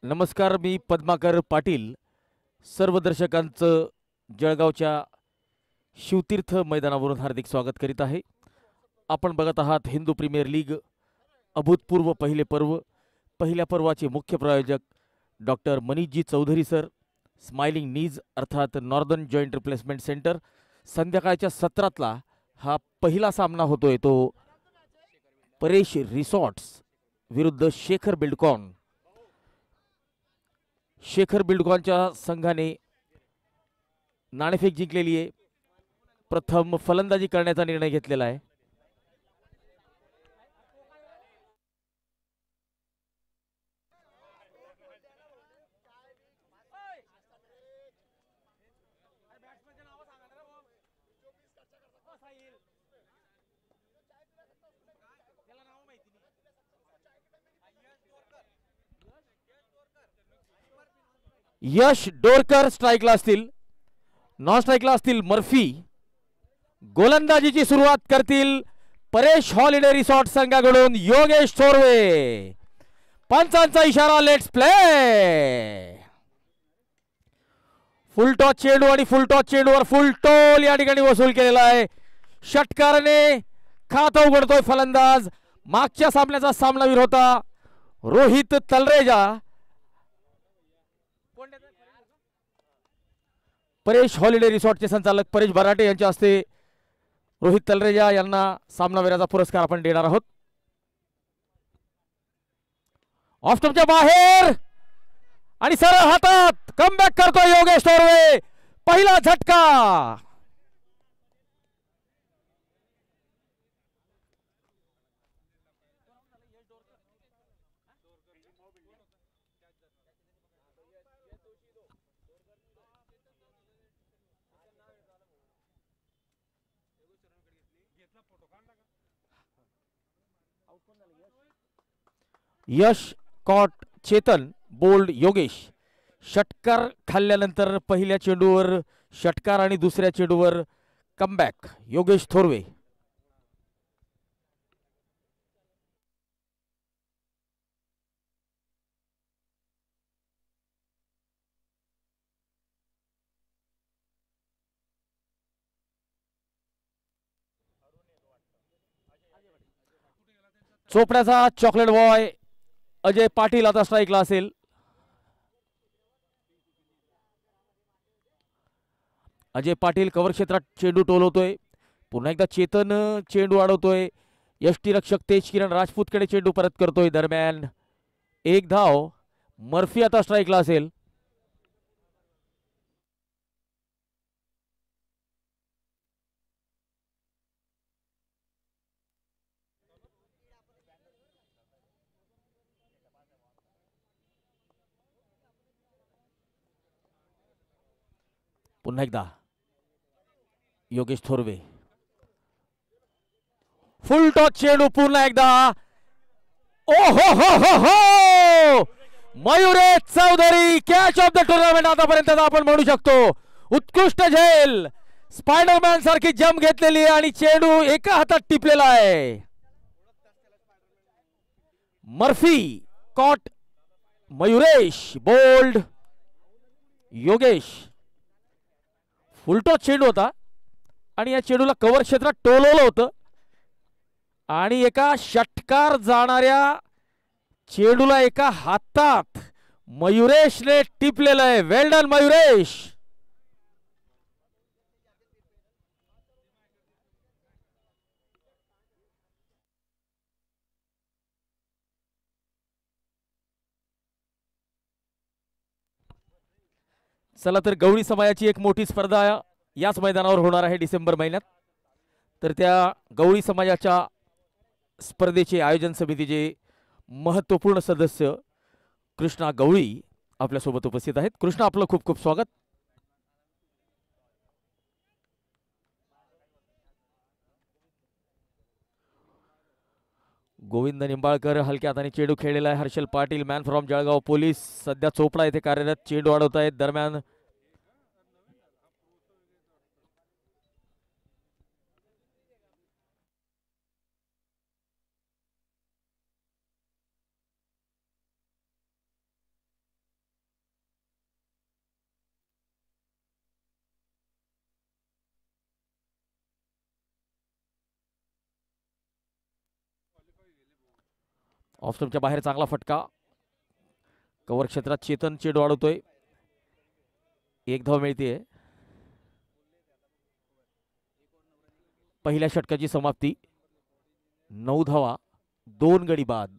नमस्कार, मी पद्माकर पाटील. सर्व दर्शकांचं जळगावच्या शिवतीर्थ मैदानावरून हार्दिक स्वागत करीत आहे. आपण बघत आहात हिंदू प्रीमियर लीग अभूतपूर्व पहिले पर्व. पहिल्या पर्वाचे मुख्य प्रायोजक doctor Manish ji Chaudhari sir, smiling नीज अर्थात नॉर्दर्न जॉईंट रिप्लेसमेंट सेंटर. संध्याकाळच्या सत्रातला हा पहिला सामना होतोय तो परेश रिसॉर्ट्स विरुद्ध शेखर बिल्डकॉन. शेखर बिल्डकॉनच्या संघाने नाणेफेक जिंकलेली आहे. प्रथम फलंदाजी करण्याचा निर्णय घेतलेला आहे. यश डोरकर स्ट्राईकला असतील, नॉन स्ट्राईकला असतील मर्फी. गोलंदाजीची सुरुवात करतील परेश हॉलिडे रिसॉर्ट संघाकडून योगेश थोरवे. पंचांचा इशारा, लेट्स प्ले. फुल टॉस चेंडू आणि फुल टॉस चेंडूवर फुल टोल या ठिकाणी वसूल केलेला आहे. षटकाराने खातं उघडतोय फलंदाज. मागच्या सामन्याचा सामनावीर होता रोहित तलरेजा. परेश हॉलिडे रिसॉर्टचे संचालक परेश बराटे यांच्या हस्ते रोहित तलरेजा यांना सामनावीराचा पुरस्कार आपण देणार आहोत. ऑफ स्टंपच्या बाहेर आणि सरळ हातात कमबॅक करतोय योगेश थोरवे. पहिला झटका. Yash caught Chetan bowled Yogesh. षटकार खाल्ल्यानंतर पहिल्या चेंडूवर षटकार आणि दुसऱ्या चेंडूवर कमबॅक योगेश थोरवे. चोपड्याचा चॉकलेट बॉय अजय पाटील आता स्ट्राईकला असेल. अजय पाटील कव्हर क्षेत्रात चेंडू टोलवतोय. पुन्हा एकदा चेतन चेंडू अडवतोय. यष्टीरक्षक तेज किरण राजपूतकडे चेंडू परत करतोय. दरम्यान एक धाव. मर्फी आता स्ट्राईकला असेल. पुन्हा एकदा योगेश थोरवे. फुल टॉस चेंडू पुन्हा एकदा. ओ हो हो हो हो, Mayuresh Chaudhari catch of the tournament आतापर्यंत आपण म्हणू शकतो. उत्कृष्ट झेल, स्पायडरमॅन सारखी जम घेतलेली आणि चेंडू एका हातात टिपलेला आहे. Murphy caught Mayuresh bowled Yogesh. Full toss चेंडू होता आणि या चेंडूला कव्हर क्षेत्रात टोलवलं होतं आणि एका षटकार जाणाऱ्या चेंडूला एका हातात मयुरेशने टिपलेलं आहे. वेल डन मयुरेश. चला तर गवळी समाजाची एक मोठी स्पर्धा याच मैदानावर होणार आहे डिसेंबर महिन्यात. तर त्या गवळी समाजाच्या स्पर्धेचे आयोजन समितीचे महत्त्वपूर्ण सदस्य कृष्णा गवळी आपल्यासोबत उपस्थित आहेत. कृष्णा, आपलं खूप खूप स्वागत. गोविंद निंबाळकर हलक्या हाताने चेंडू खेळलेला आहे. Harshal Patil man from Jalgaon police सध्या चोपडा येथे कार्यरत चेंडू अडवत आहेत. दरम्यान ऑफस्टंपच्या बाहेर चांगला फटका. कव्हर क्षेत्रात चेतन चेंडू अडवतोय. एक धाव मिळते. पहिल्या षटकाची समाप्ती. 9 धावा 2 गडी बाद.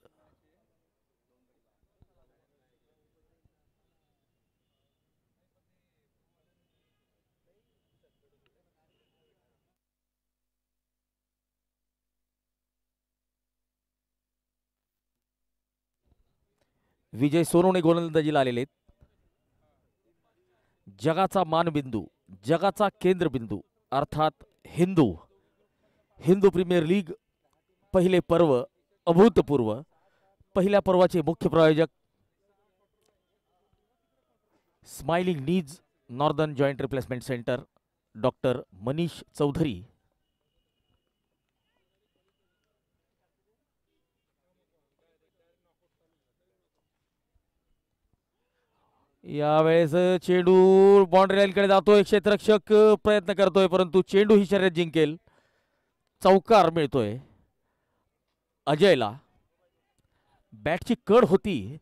विजय सोनवणे गोलंदाजीला आलेले आहेत. जगाचा मानबिंदू, जगाचा केंद्रबिंदू अर्थात हिंदू प्रीमियर लीग पहिले पर्व अभूतपूर्व. पहिल्या पर्वाचे मुख्य प्रायोजक smiling knees northern joint replacement centre doctor Manish Chaudhary. यावेळेस चेंडू बाउंड्री लाईनकडे जातोय. क्षेत्ररक्षक प्रयत्न करतोय परंतु चेंडू ही शर्यत जिंकेल. चौकार मिळतोय अजयला. बॅटची कड होती.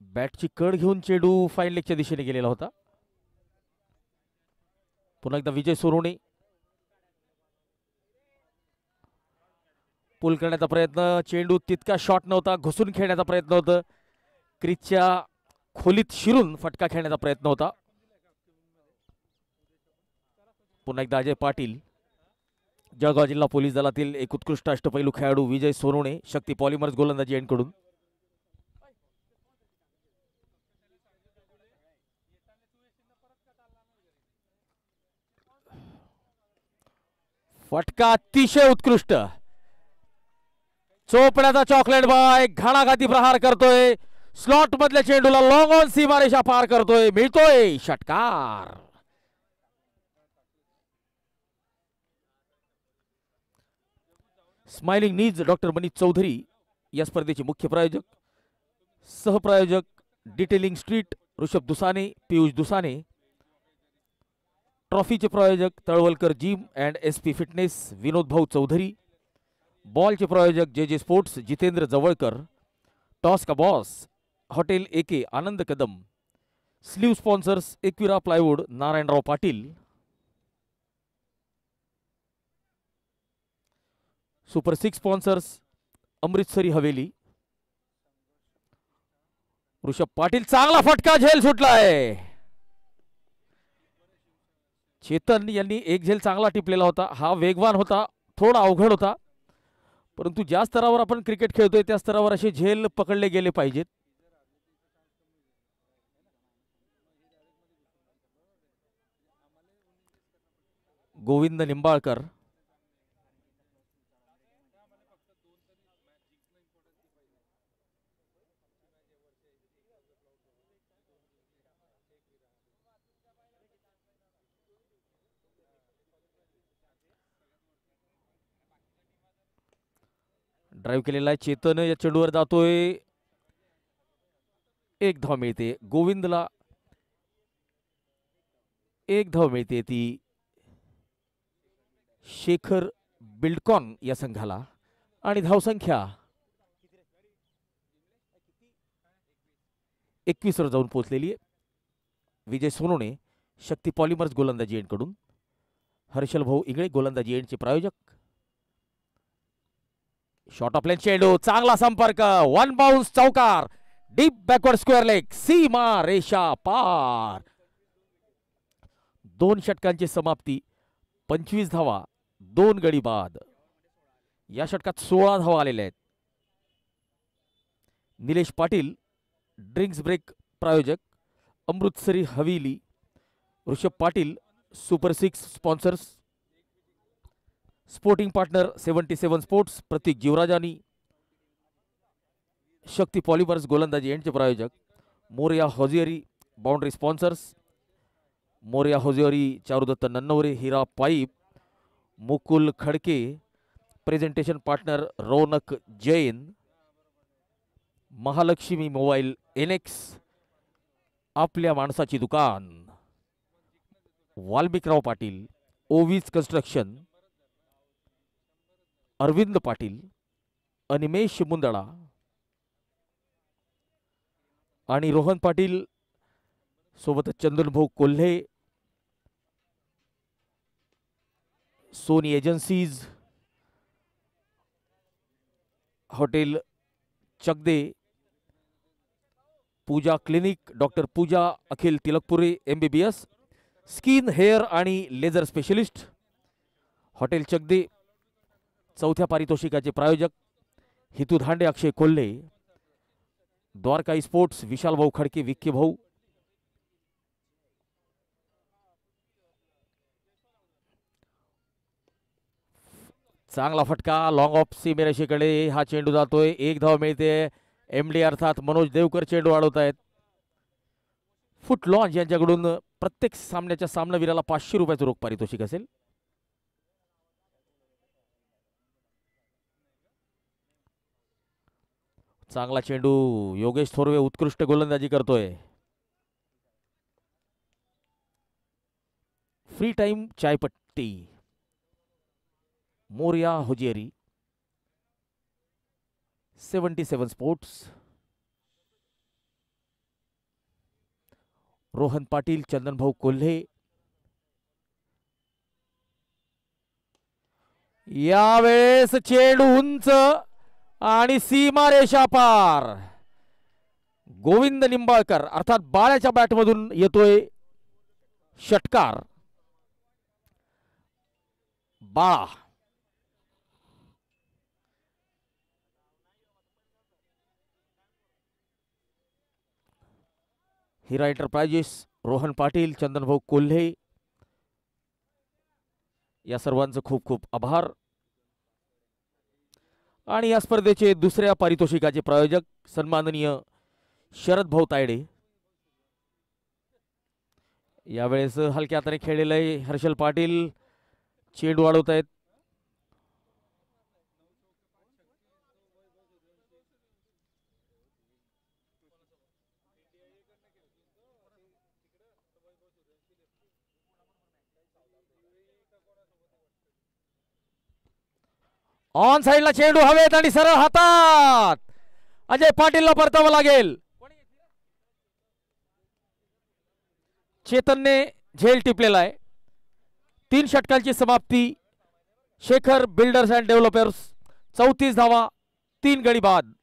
बॅटची कड घेऊन चेंडू फाईन लेगच्या दिशेने गेलेला होता. पुन्हा एकदा विजय सोनवणे. पुल करण्याचा प्रयत्न. चेंडू तितका शॉट नव्हता. घुसून खेळण्याचा प्रयत्न होता. क्रीजच्या खोलीत शिरून फटका खेळण्याचा प्रयत्न होता. पुन्हा एकदा अजय पाटील. जळगाव जिल्हा पोलीस दलातील एक उत्कृष्ट अष्टपैलू खेळाडू विजय सोनवणे शक्ती पॉलिमर्स गोलंदाजी एंडकडून. फटका अतिशय उत्कृष्ट. चोपड्याचा चॉकलेट बॉय घणाघाती प्रहार करतोय. स्लॉट मधल्या चेंडूला लॉंग ऑन सीमारेषा पार करतोय. मिळतोय षटकार. Smiling knees doctor Manish Chaudhary या स्पर्धेचे मुख्य प्रायोजक. सहप्रायोजक डिटेलिंग स्ट्रीट ऋषभ दुसाने पियुष दुसाने. ट्रॉफीचे प्रायोजक Talwalkar gym and SP fitness Vinod Bhau Chaudhary. बॉलचे प्रायोजक JJ sports Jitendra Jawalkar. Toss का boss hotel AK Anand Kadam. Sleeve sponsors Ekvira plywood Narayanrao Patil. Super 6 sponsors Amritsari Haveli. Rishabh Patil. चांगला फटका. झेल सुटलाय. चेतन यांनी एक झेल चांगला टिपलेला होता. हा वेगवान होता. थोडा अवघड होता परंतु ज्या स्तरावर आपण क्रिकेट खेळतोय त्या स्तरावर असे झेल पकडले गेले पाहिजेत. गोविंद निंबाळकर. ड्राईव्ह केलेला आहे चेतन. या चेंडूवर जातोय. एक धाव मिळते. गोविंदला एक धाव मिळते ती शेखर बिल्डकॉन या संघाला. आणि धावसंख्या 21 वर जाऊन पोहोचलेली आहे. विजय सोनवणे शक्ती पॉलिमर्स गोलंदाजी एंडकडून. हर्षल भाऊ इंगळे गोलंदाजी एंडचे प्रायोजक. शॉट ऑफ लेन चेंडू. चांगला संपर्क. वन बाउन्स चौकार. Deep backward square leg. सीमा रेषा पार. 2 षटकांची समाप्ती. 25 धावा 2 गडी बाद. या षटकात 16 धावा आलेल्या आहेत. निलेश पाटील ड्रिंक्स ब्रेक प्रायोजक Amritsari Haveli. Rishabh Patil super 6 sponsors. Sporting partner 77 sports Prateek Jeevrajani. Shakti polymers गोलंदाजी एंडचे प्रायोजक Morya hosiery. Boundary sponsors Morya hosiery Charudatt Nannaware Hira pipe. Mukul Khadke. Presentation partner Raunak Jain. Mahalakshmi mobile NX. आपल्या माणसाची दुकान. वाल्मिकराव पाटील, ओवीज कन्स्ट्रक्शन, अरविंद पाटील, अनिमेश मुंदडा आणि रोहन पाटील सोबतच Chandanbhau Kolhe, Soni agencies, hotel Chakde, Pooja clinic, doctor Pooja Akhil Tilakpure MBBS, skin hair आणि लेझर स्पेशलिस्ट, हॉटेल चकदे. चौथ्या पारितोषिकाचे प्रायोजक हितू धांडे, अक्षय कोल्हे, द्वारकाई स्पोर्ट्स, विशाल भाऊ खडके, विक्की भाऊ. चांगला फटका लॉंग ऑफ सीमेरेषेकडे हा चेंडू जातोय. एक धाव मिळते. MD अर्थात मनोज देवकर चेंडू वाढवत आहेत. फुट लॉन्च यांच्याकडून प्रत्येक सामन्याच्या सामनावीराला 500 रुपयाचं रोख पारितोषिक असेल. चांगला चेंडू, योगेश थोरवे उत्कृष्ट गोलंदाजी करतोय. फ्री टाइम चायपट्टी, मोरिया होजियरी, 77 स्पोर्ट्स. रोहन पाटील, चंदनभाऊ कोल्हे. यावेळेस चेंडू उंच आणि सीमारेषा पार. गोविंद निंबाळकर अर्थात बाळ्याच्या बॅटमधून येतोय षटकार. बाळा हिरा एंटरप्राइजेस, रोहन पाटील, चंदनभाऊ कोल्हे या सर्वांचं खूप खूप आभार. आणि या स्पर्धेचे दुसऱ्या पारितोषिकाचे प्रायोजक सन्माननीय शरद भाऊ तायडे. यावेळेस हलक्या हाताने खेळलेलं आहे हर्षल पाटील, चेंडू वाढवत आहेत. ऑन साइडला चेंडू हवेत आणि सरळ हातात. अजय पाटीलला परतावं लागेल. चेतनने झेल टिपलेला आहे. 3 षटकांची समाप्ती. शेखर बिल्डर्स अँड डेव्हलपर्स 34 धावा, 3 गडी बाद.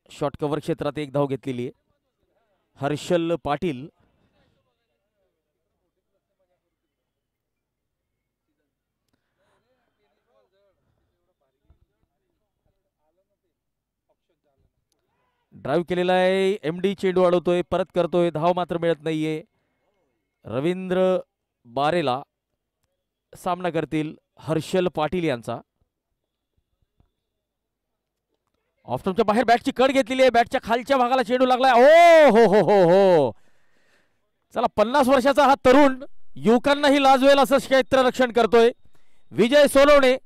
शॉर्ट कव्हर क्षेत्रात 1 धाव घेतलेली आहे. हर्षल पाटील ड्राईव्ह केलेला आहे, एमडी चेंडू अडवतोय, परत करतोय, धाव मात्र मिळत नाहीये. रवींद्र बारेला सामना करतील हर्षल पाटील यांचा. ऑफस्टंपच्या बाहेर बॅटची कड घेतलेली आहे, बॅटच्या खालच्या भागाला चेंडू लागलाय. ओ हो हो हो हो, चला 50 वर्षाचा हा तरुण युवकांनाही लाजवेल असं क्षेत्ररक्षण करतोय विजय सोनवणे.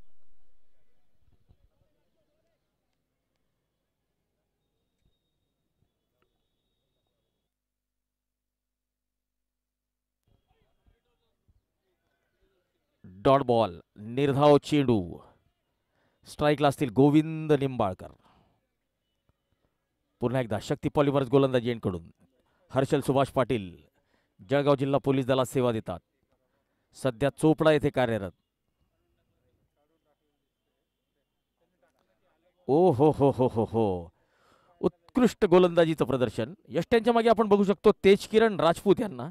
डॉट बॉल, निर्धाव चेंडू, स्ट्राईकला असतील गोविंद निंबाळकर. पुन्हा एकदा शक्ती पॉलिमर्स गोलंदाजी यांकडून हर्षल सुभाष पाटील जळगाव जिल्हा पोलीस दलात सेवा देतात, सध्या चोपडा येथे कार्यरत. ओ हो हो हो हो हो, उत्कृष्ट गोलंदाजीचं प्रदर्शन. यष्ट्यांच्या मागे आपण बघू शकतो तेजकिरण राजपूत यांना.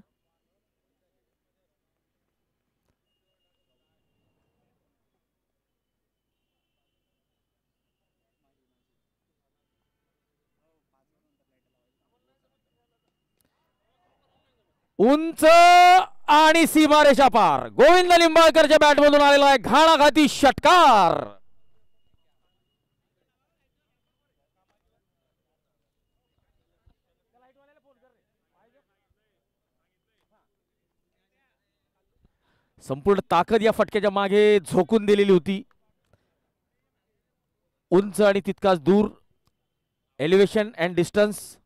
उंच आणि सीमारेषा पार गोविंद लिंबाळकरच्या बॅटमधून आलेला आहे घाणाघाती षटकार. संपूर्ण ताकद या फटक्याच्या मागे झोकून दिलेली होती. उंच आणि तितकाच दूर, एलिव्हेशन अँड डिस्टन्स.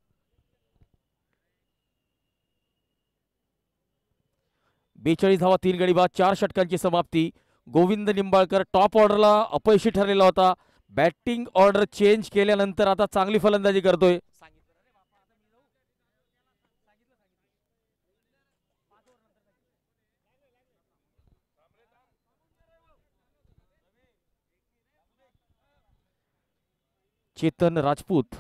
बेचाळीस धावा, 3 गडी बाद, 4 षटकांची समाप्ती. गोविंद निंबाळकर टॉप ऑर्डरला अपयशी ठरलेला होता. बॅटिंग ऑर्डर चेंज केल्यानंतर आता चांगली फलंदाजी करतोय. चेतन राजपूत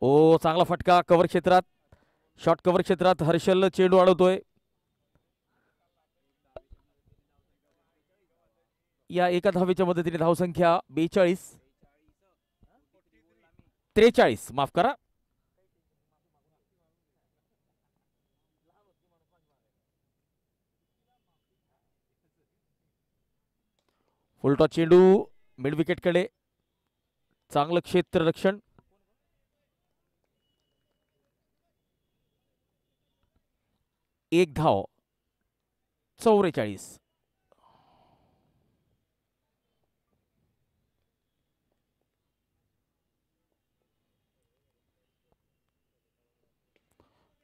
ओ चांगला फटका कव्हर क्षेत्रात, शॉर्ट कव्हर क्षेत्रात हर्षल चेंडू अडवतोय. या एका धावेच्या मदतीने धावसंख्या 43, माफ करा. फुलटॉस चेंडू मिड विकेट कडे, चांगलं क्षेत्ररक्षण. एक धाव, 44.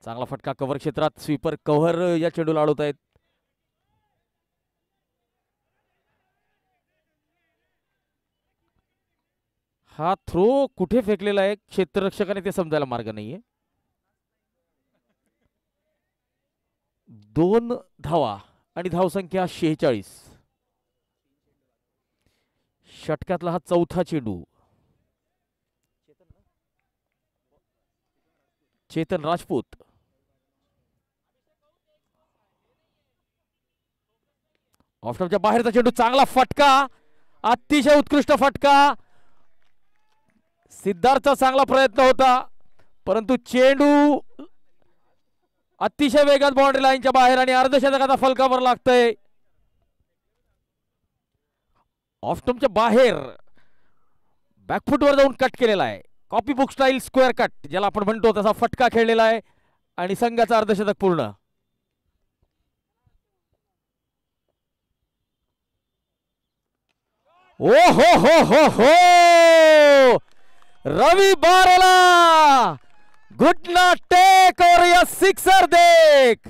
चांगला फटका कव्हर क्षेत्रात, स्वीपर कव्हर या चेंडूला अडवत आहेत. हा थ्रो कुठे फेकलेला आहे क्षेत्ररक्षकाने ते समजायला मार्ग नाहीये. 2 धावा आणि धावसंख्या 46. षटकातला हा चौथा चेंडू. चेतन राजपूत ऑफस्टंपच्या बाहेरचा चेंडू, चांगला फटका, अतिशय उत्कृष्ट फटका. सिद्धार्थचा चांगला प्रयत्न होता परंतु चेंडू अतिशय वेगात बाउंड्री लाईनच्या बाहेर आणि अर्धशतकाचा फलकावर लागतंय. ऑफस्टंपच्या बाहेर बॅकफुटवर जाऊन कट केलेला आहे, copy book style square cut ज्याला आपण म्हणतो तसा फटका खेळलेला आहे आणि संघाचा अर्धशतक पूर्ण. ओ हो हो हो हो, रवि बारेला घुटना टेक और यह सिक्सर देख.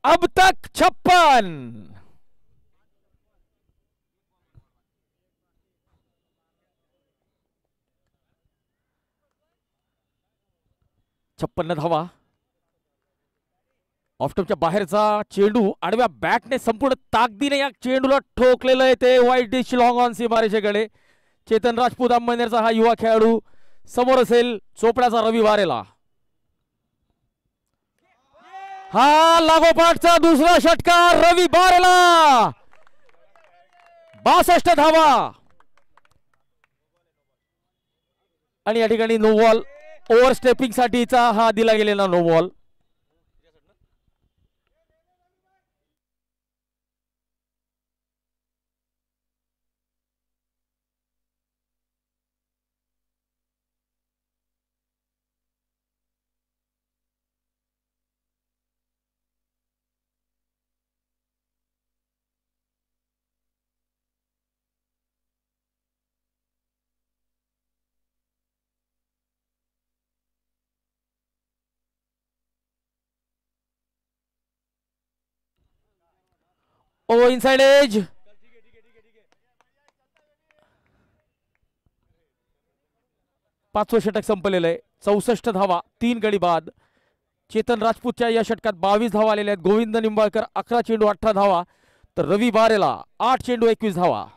अब तक 56. 56 धावा. ऑफटॉपच्या बाहेरचा चेंडू आडव्या बॅटने संपूर्ण ताकदीने या चेंडूला ठोकलेलं आहे ते वाईट डिश लॉंग ऑन सीमारेषेकडे. चेतन राजपूत अंबनेरचा हा युवा खेळाडू समोर असेल चोपड्याचा रवी वारेला. हा लागोपाठचा दुसरा षटकार रवी वारेला. 62 धावा आणि या ठिकाणी नो बॉल. ओव्हर स्टेपिंग साठीचा हा दिला गेलेला नो बॉल. ओ इनसाइड एज. पाचवं षटक संपलेलं आहे. 64 धावा 3 गडी बाद. चेतन राजपूतच्या या षटकात 22 धावा आलेल्या आहेत. गोविंद निंबाळकर 11 चेंडू 18 धावा तर रवी वारेला 8 चेंडू 21 धावा.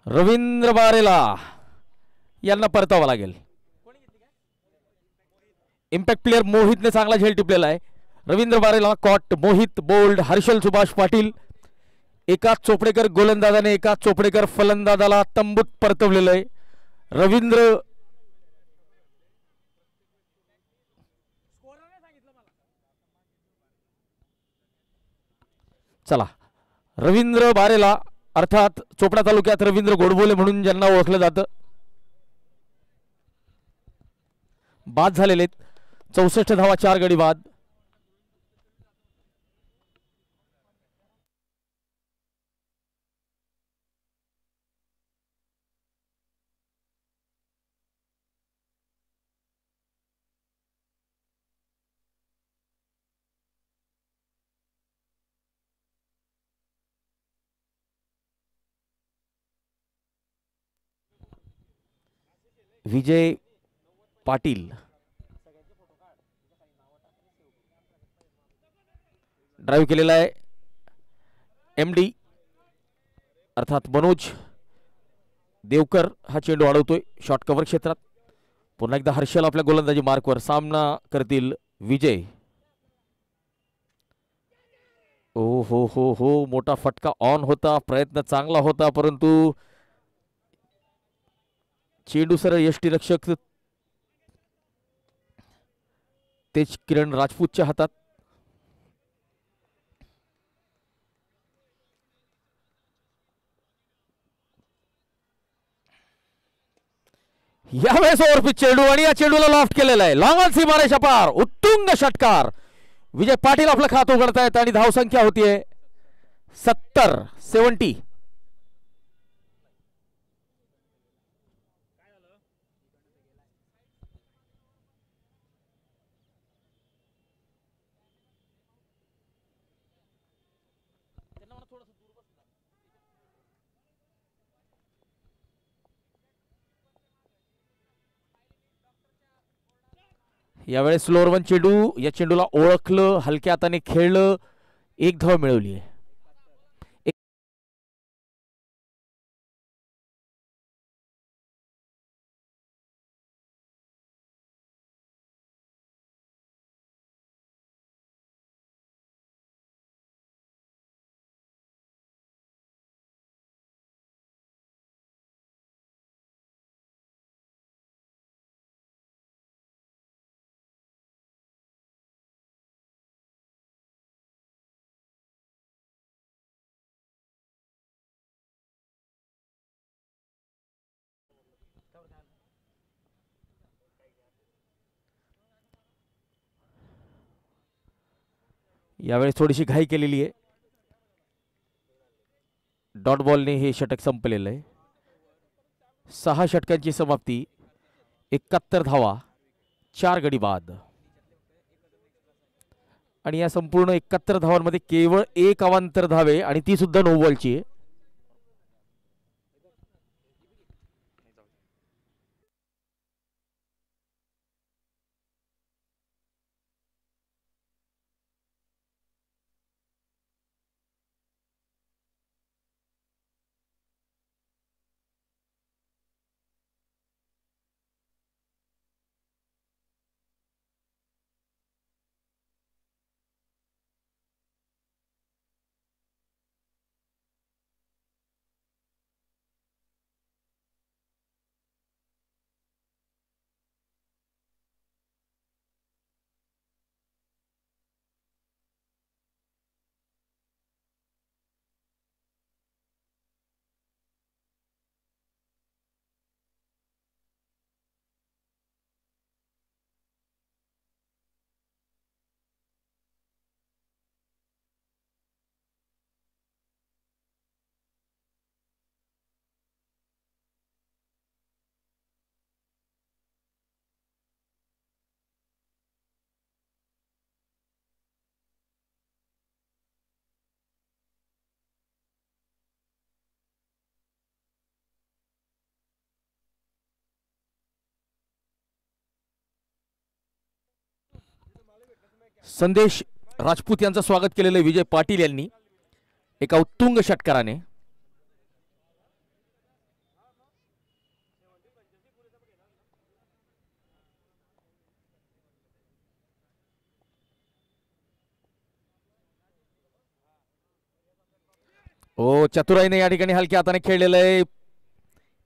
रवींद्र वारेला यांना परतावा लागेल. इम्पॅक्ट प्लेअर मोहितने चांगला झेल टिपलेला आहे. रवींद्र वारेला कॉट, मोहित बोल्ड, हर्षल सुभाष पाटील, एकाच चोपडेकर गोलंदाजाने एकाच चोपडेकर फलंदाजाला तंबूत परतवलेलं आहे. रवींद्र चला रवींद्र वारेला अर्थात चोपडा तालुक्यात रवींद्र गोडबोले म्हणून ज्यांना ओळखलं जातं बाद झालेले. 64 धावा 4 गडी बाद. विजय पाटील ड्राईव्ह केलेला आहे. एमडी अर्थात मनोज देवकर हा चेंडू अडवतोय शॉर्ट कव्हर क्षेत्रात. पुन्हा एकदा हर्षल आपल्या गोलंदाजी मार्कवर. सामना करतील विजय. ओ हो हो हो मोठा फटका ऑन होता. प्रयत्न चांगला होता परंतु चेंडू सरळ यष्टीरक्षक तेज किरण राजपूतच्या हातात. यावेळेस ओव्हरपिच चेंडू आणि या चेंडूला लॉफ्ट केलेला आहे. लॉंग ऑन सीमारेषा पार उत्तुंग षटकार. विजय पाटील आपलं खातं उघडतायत आणि धावसंख्या होतीये 70. यावेळेस स्लोअर वन चेंडू. या चेंडूला ओळखलं, हलक्या हाताने खेळलं, एक धाव मिळवली आहे. यावेळी थोडीशी घाई केलेली आहे. डॉट बॉलने हे षटक संपलेलं आहे. 6 षटकांची समाप्ती, 71 धावा, 4 गडी बाद. आणि या संपूर्ण 71 धावांमध्ये केवळ एक अवांतर धावे आणि ती सुद्धा नो बॉलची आहे. संदेश राजपूत यांचं स्वागत केलेलं विजय पाटील यांनी एका उत्तुंग षटकाराने. ओ चतुराईने या ठिकाणी हलक्या हाताने खेळलेलं आहे.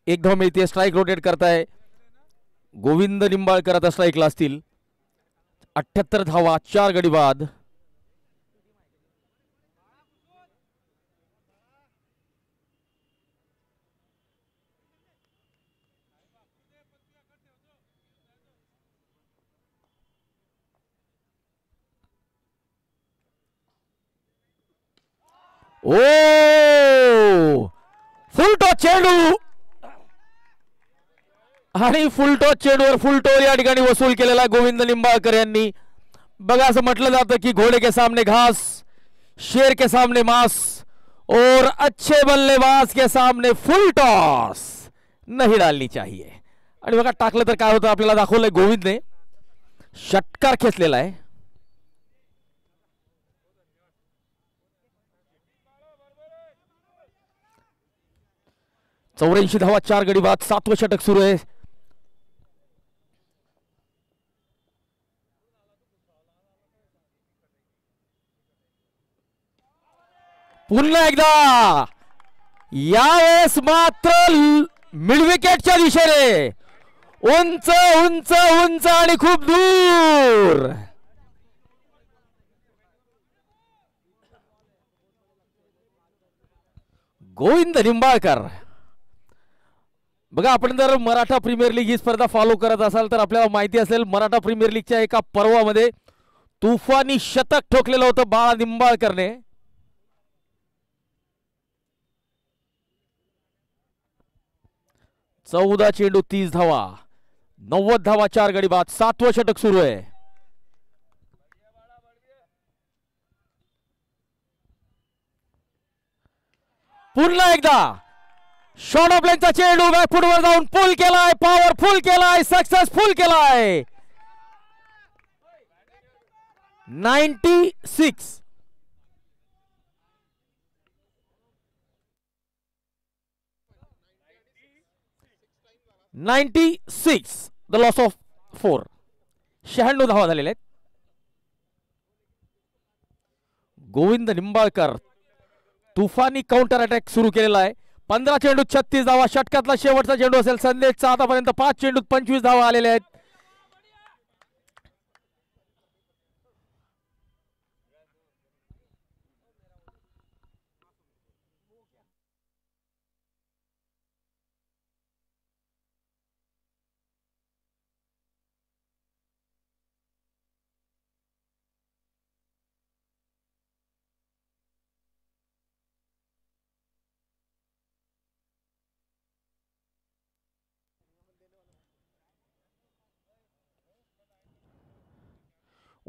एक धाव मिळते. स्ट्राईक रोटेट करताय गोविंद निंबाळकर. आता स्ट्राईकला असतील. 78 धावा, 4 गडी बाद. ओ फुल टॉस चेंडू आणि फुल टॉस चेंडूवर फुल टॉस या ठिकाणी वसूल केलेला गोविंद निंबाळकर यांनी. बघा असं म्हटलं जातं की घोडे के सामने घास, शेर के सामने मांस और अच्छे बल्लेबाज के सामने फुल टॉस नहीं डालनी चाहिए. आणि बघा टाकलं तर काय होतं आपल्याला दाखवलंय. गोविंदने षटकार खेचलेला आहे. चौऱ्याऐंशी धावा, 4 गडी बाद. 7वं षटक सुरू आहे. पुन्हा एकदा यावेळेस मात्र मिडविकेटच्या दिशेने उंच उंच उंच आणि खूप दूर. गोविंद निंबाळकर. बघा आपण जर मराठा प्रीमियर लीग ही स्पर्धा फॉलो करत असाल तर आपल्याला माहिती असेल मराठा प्रीमियर लीगच्या एका पर्वामध्ये तुफानी शतक ठोकलेलं होतं बाळा निंबाळकरने. चौदा चेंडू 30 धावा, 90 धावा, 4 गडी बाद. 7वं षटक सुरू आहे. पुन्हा एकदा शॉर्ट ऑफ लेनचा चेंडू बॅकफुटवर जाऊन पुल केलाय, पॉवरफुल केलाय, सक्सेसफुल केलाय. 96. The loss of 4. 96 धावा झालेल्या आहेत. गोविंद निंबाळकर तुफानी काउंटर अटॅक सुरू केलेला आहे. 15 चेंडू 36 धावा. षटकातला शेवटचा चेंडू असेल संदेशचा. आतापर्यंत 5 चेंडूत 25 धावा आलेल्या आहेत.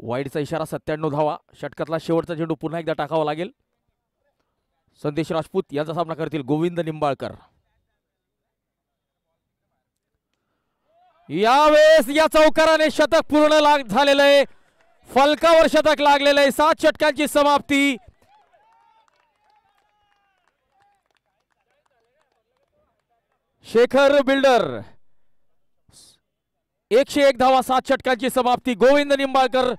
वाईडचा इशारा, 97 धावा. षटकातला शेवटचा चेंडू पुन्हा एकदा टाकावा लागेल. संदेश राजपूत यांचा सामना करतील गोविंद निंबाळकर. यावेळेस या चौकाराने शतक पूर्ण झालेलं आहे. फलकावर शतक लागलेलं आहे. 7 षटकांची समाप्ती. शेखर बिल्डर 101 धावा, 7 षटकांची समाप्ती. गोविंद निंबाळकर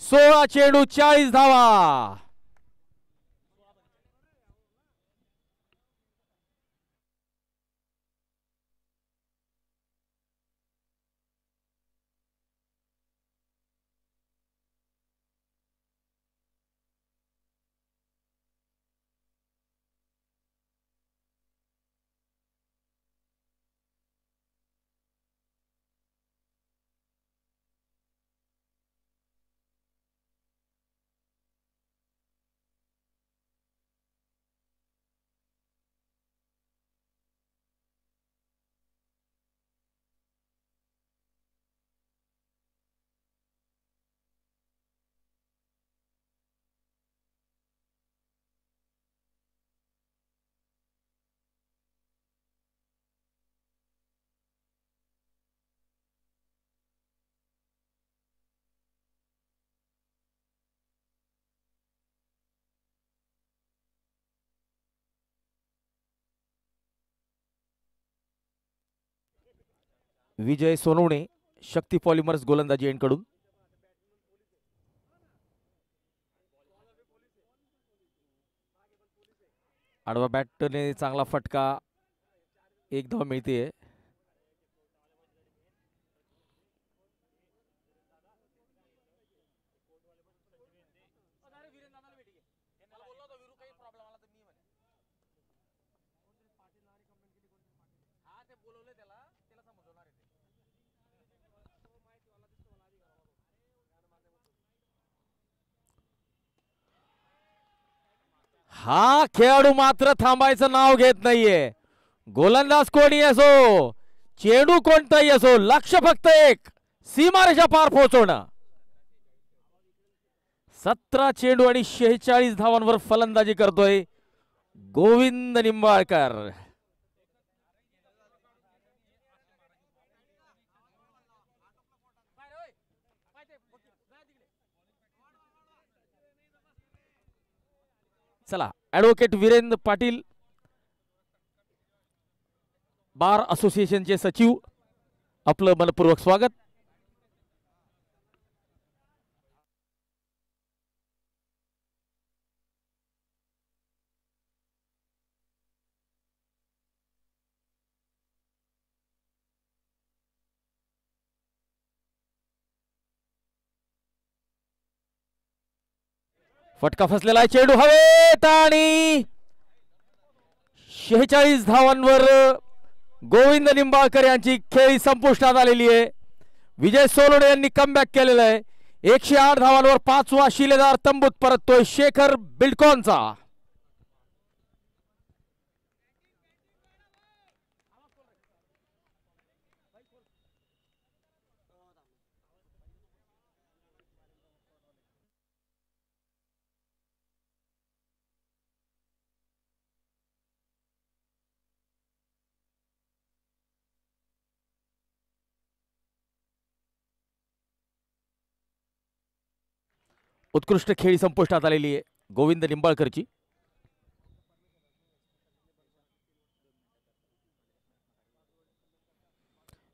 16 चेंडू 40 धावा. विजय सोनवणे शक्ती पॉलिमर्स गोलंदाजी एंडकडून. आडवा बॅटने चांगला फटका, 1 धाव मिळते. हा खेळाडू मात्र थांबायचं नाव घेत नाहीये. गोलंदाज कोणी असो, चेंडू कोणताही असो, लक्ष फक्त एक, सीमारेषा पार पोहोचवणं. 17 चेंडू आणि 46 धावांवर फलंदाजी करतोय गोविंद निंबाळकर. चला, ऍडव्होकेट वीरेंद्र पाटील बार असोसिएशनचे सचिव, आपलं मनपूर्वक स्वागत. फटका फसलेला आहे, चेंडू हवेत आणि 46 धावांवर गोविंद निंबाळकर यांची खेळी संपुष्टात आलेली आहे. विजय सोलोडे यांनी कमबॅक केलेलं आहे. 108 धावांवर 5वा शिलेदार तंबूत परततोय शेखर बिल्डकॉनचा. उत्कृष्ट खेळी संपुष्टात आलेली आहे गोविंद निंबाळकरची.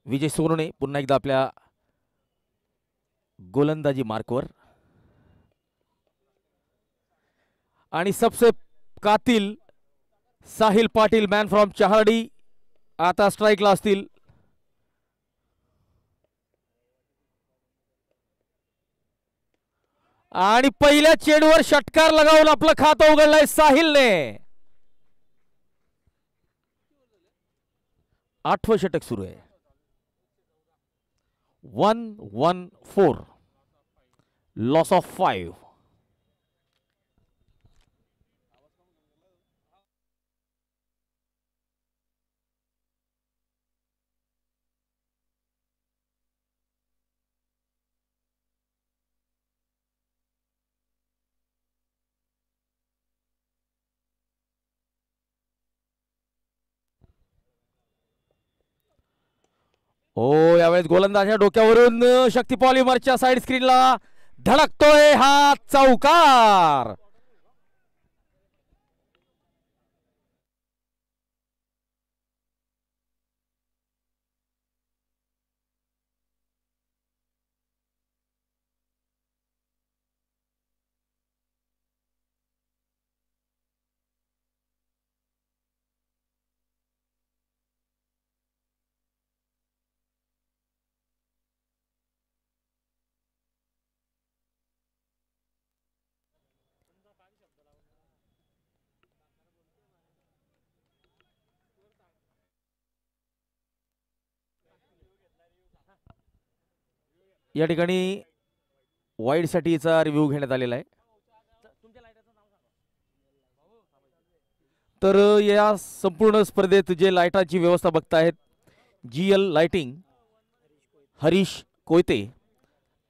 विजय सोनवणे पुन्हा एकदा आपल्या गोलंदाजी मार्कवर. आणि सबसे कातिल साहिल पाटील मॅन फ्रॉम चहाडी आता स्ट्राईकला असतील. आणि पहिल्या चेंडूवर षटकार लगावून आपलं खातं उघडलंय साहिलने. 8वं षटक सुरू आहे. 1-1-4, लॉस ऑफ 5. ओ यावेळेस गोलंदाजाच्या डोक्यावरून शक्ती पॉलिमरच्या साइड स्क्रीनला धडकतोय हा चौकार. या ठिकाणी वाईड साठीचा रिव्ह्यू घेण्यात आलेला आहे. तर या संपूर्ण स्पर्धेत जे लाईटाची व्यवस्था बघतायत GL लाइटिंग हरीश कोयते.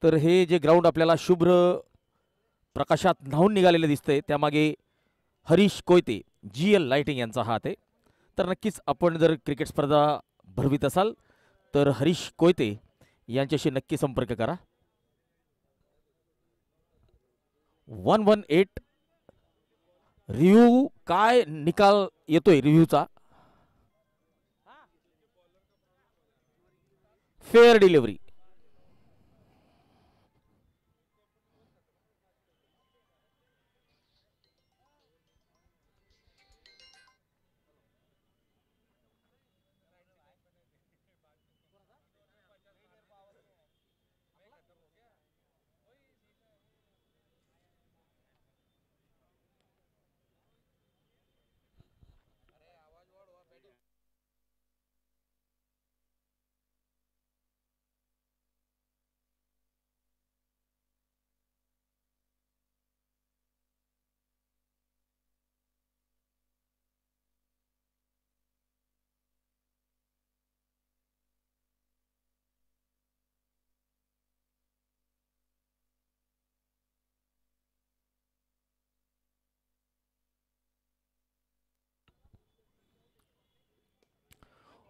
तर हे जे ग्राउंड आपल्याला शुभ्र प्रकाशात न्हावून निघालेले दिसतंय त्यामागे हरीश कोयते GL लाइटिंग यांचा हात आहे. तर नक्कीच आपण जर क्रिकेट स्पर्धा भरवित असाल तर हरीश कोयते यांच्याशी नक्की संपर्क करा. 118 रिव्ह्यू काय निकाल येतोय रिव्ह्यूचा. Fair delivery.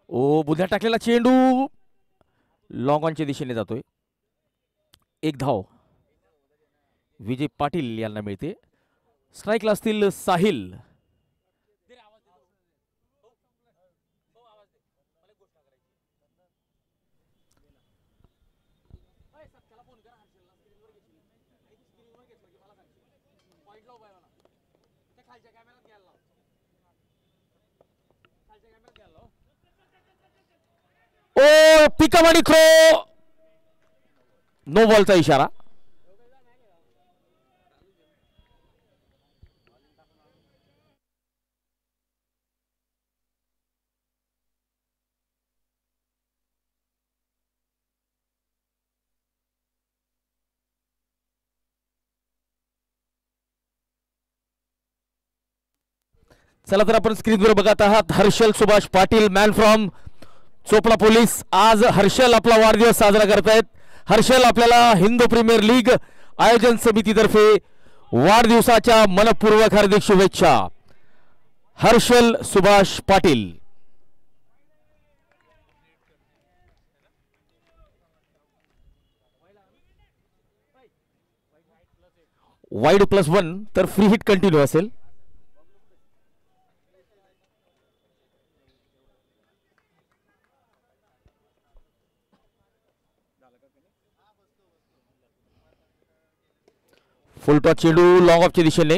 ओ बुध्या टाकलेला चेंडू लॉंग ऑनच्या दिशेने जातोय. एक धाव विजय पाटील यांना मिळते. स्ट्राईकला असतील साहिल. ओ पिकअप आणि थ्रो. नो बॉलचा इशारा. चला तर आपण स्क्रीनवर बघत आहात Harshal Subhash Patil man from Chopda police. आज हर्षल आपला वाढदिवस साजरा करतायत. हर्षल आपल्याला हिंदू प्रीमियर लीग आयोजन समितीतर्फे वाढदिवसाच्या मनपूर्वक हार्दिक शुभेच्छा. हर्षल सुभाष पाटील. वाईड +1 तर फ्री हिट कंटिन्यू असेल. फुलटॉस चेंडू लॉंग ऑफच्या दिशेने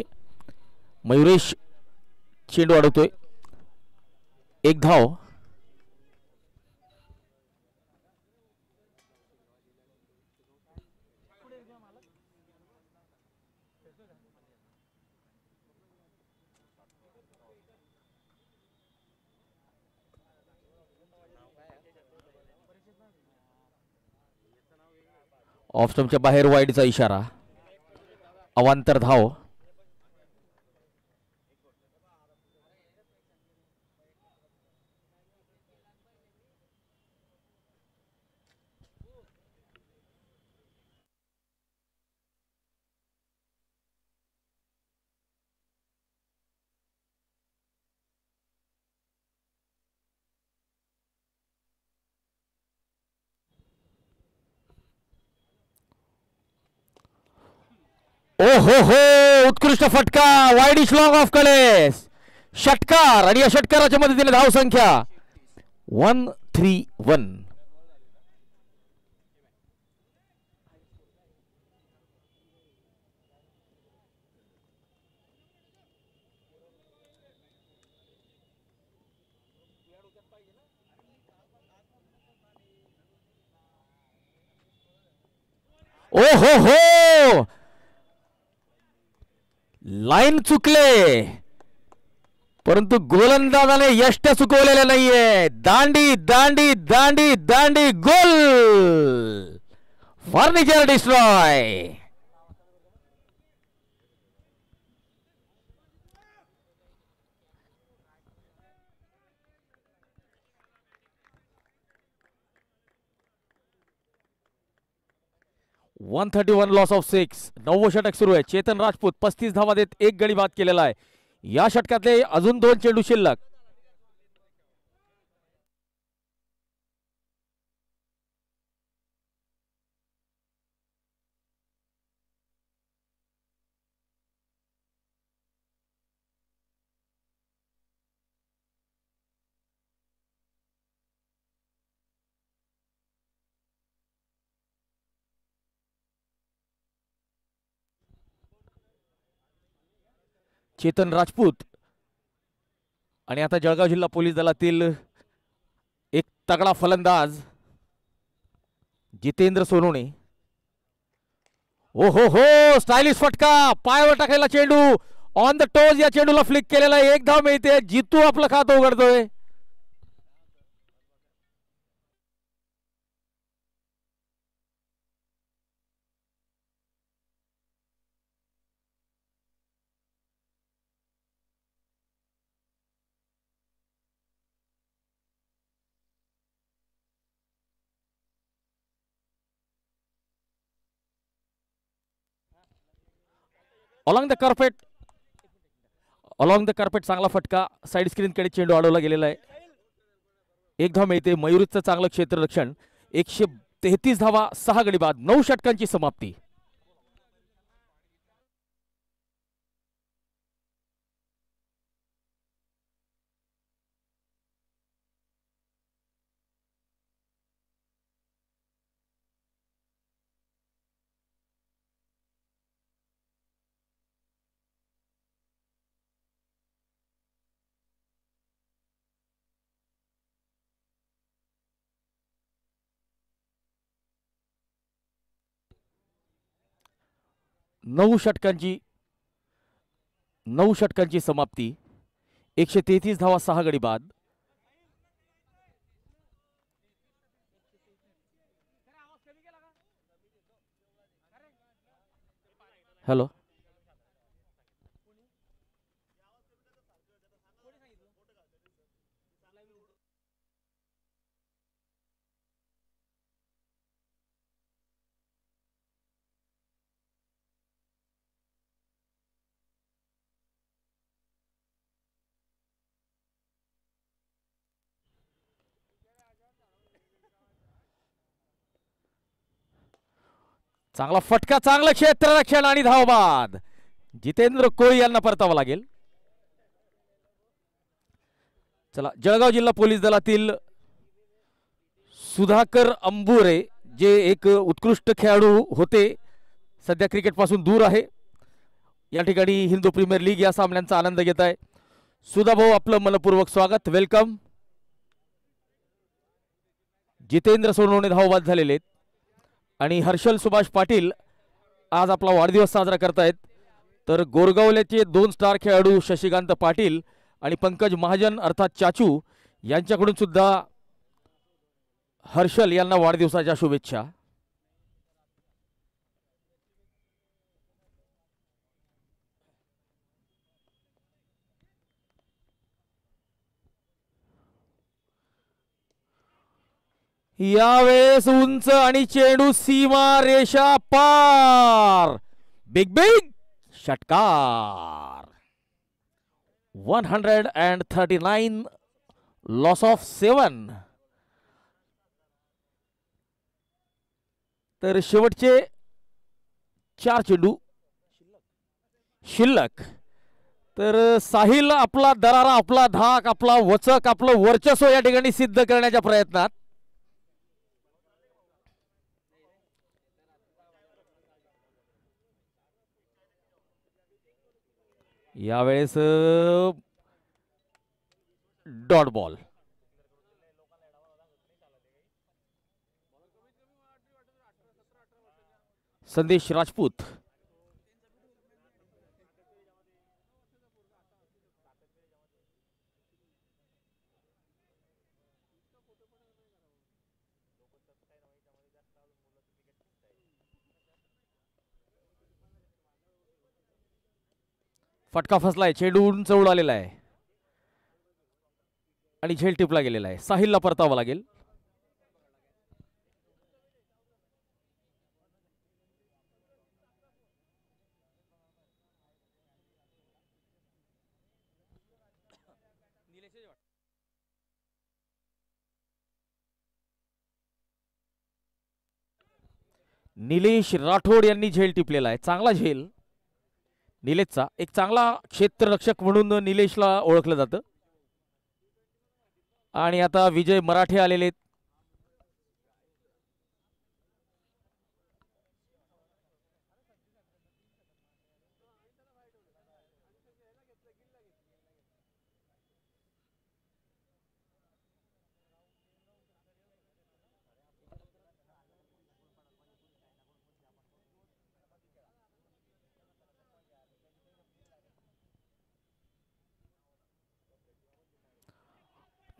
मयुरेश चेंडू अडवतोय. एक धाव. ऑफ स्टंपच्या बाहेर वाईडचा इशारा. अवांतर धाव. ओ हो उत्कृष्ट फटका वाईडिश लॉंग ऑफ कलेस षटकार आणि या षटकाराच्या मदतीने धाव संख्या 1-3-1. ओ हो लाईन चुकले परंतु गोलंदाजाने यष्ट चुकवलेले नाहीये. दांडी दांडी दांडी दांडी गोल. Furniture destroy. One 131 loss of 6. 9वं षटक सुरू आहे. चेतन राजपूत 35 धावा देत एक गडी बाद केलेला आहे. या षटकातले अजून 2 चेंडू शिल्लक. चेतन राजपूत आणि आता जळगाव जिल्हा पोलीस दलातील एक तगडा फलंदाज जितेंद्र सोनवणे. ओ हो स्टायलिश फटका पायावर टाकलेला चेंडू ऑन द टोज. या चेंडूला फ्लिक केलेला एक धाव मिळते. जितू आपलं खातं उघडतोय. अलॉंग द कार्पेट चांगला फटका. साइड स्क्रीन कडे चेंडू अडवला गेलेला आहे. एक धाव मिळते. मयुरीचं चांगलं क्षेत्ररक्षण. 133 धावा 6 गडी बाद. 9 षटकांची समाप्ती. नऊ षटकांची समाप्ती. 133 धावा 6 गडी बाद. हॅलो चांगला फटका. चांगलं क्षेत्ररक्षण आणि धावबाद. जितेंद्र कोळी यांना परतावं लागेल. चला जळगाव जिल्हा पोलीस दलातील सुधाकर अंबुरे जे एक उत्कृष्ट खेळाडू होते सध्या क्रिकेट पासून दूर आहे. या ठिकाणी हिंदू प्रीमियर लीग या सामन्यांचा आनंद घेत आहे. सुधा भाऊ आपलं मनपूर्वक स्वागत. वेलकम. जितेंद्र सोनवणे धावबाद झालेले आहेत आणि हर्षल सुभाष पाटील आज आपला वाढदिवस साजरा करतायत. तर गोरगावल्याचे 2 स्टार खेळाडू शशिकांत पाटील आणि पंकज महाजन अर्थात चाचू यांच्याकडून सुद्धा हर्षल यांना वाढदिवसाच्या शुभेच्छा. यावेळेस उंच आणि चेंडू सीमा रेषा पार. बिग षटकार. 139 लॉस ऑफ 7. तर शेवटचे 4 चेंडू शिल्लक. तर साहिल आपला दरारा, आपला धाक, आपला वचक, आपलं वर्चस्व या ठिकाणी सिद्ध करण्याच्या प्रयत्नात. यावेळेस डॉट बॉल. संदेश राजपूत. फटका फसलाय, चेंडू उंच उडालेला आहे आणि झेल टिपला गेलेला आहे. साहिलला परतावं लागेल. निलेश राठोड यांनी झेल टिपलेला आहे. चांगला झेल निलेशचा. एक चांगला क्षेत्ररक्षक म्हणून निलेशला ओळखलं जातं. आणि आता विजय मराठे आलेले.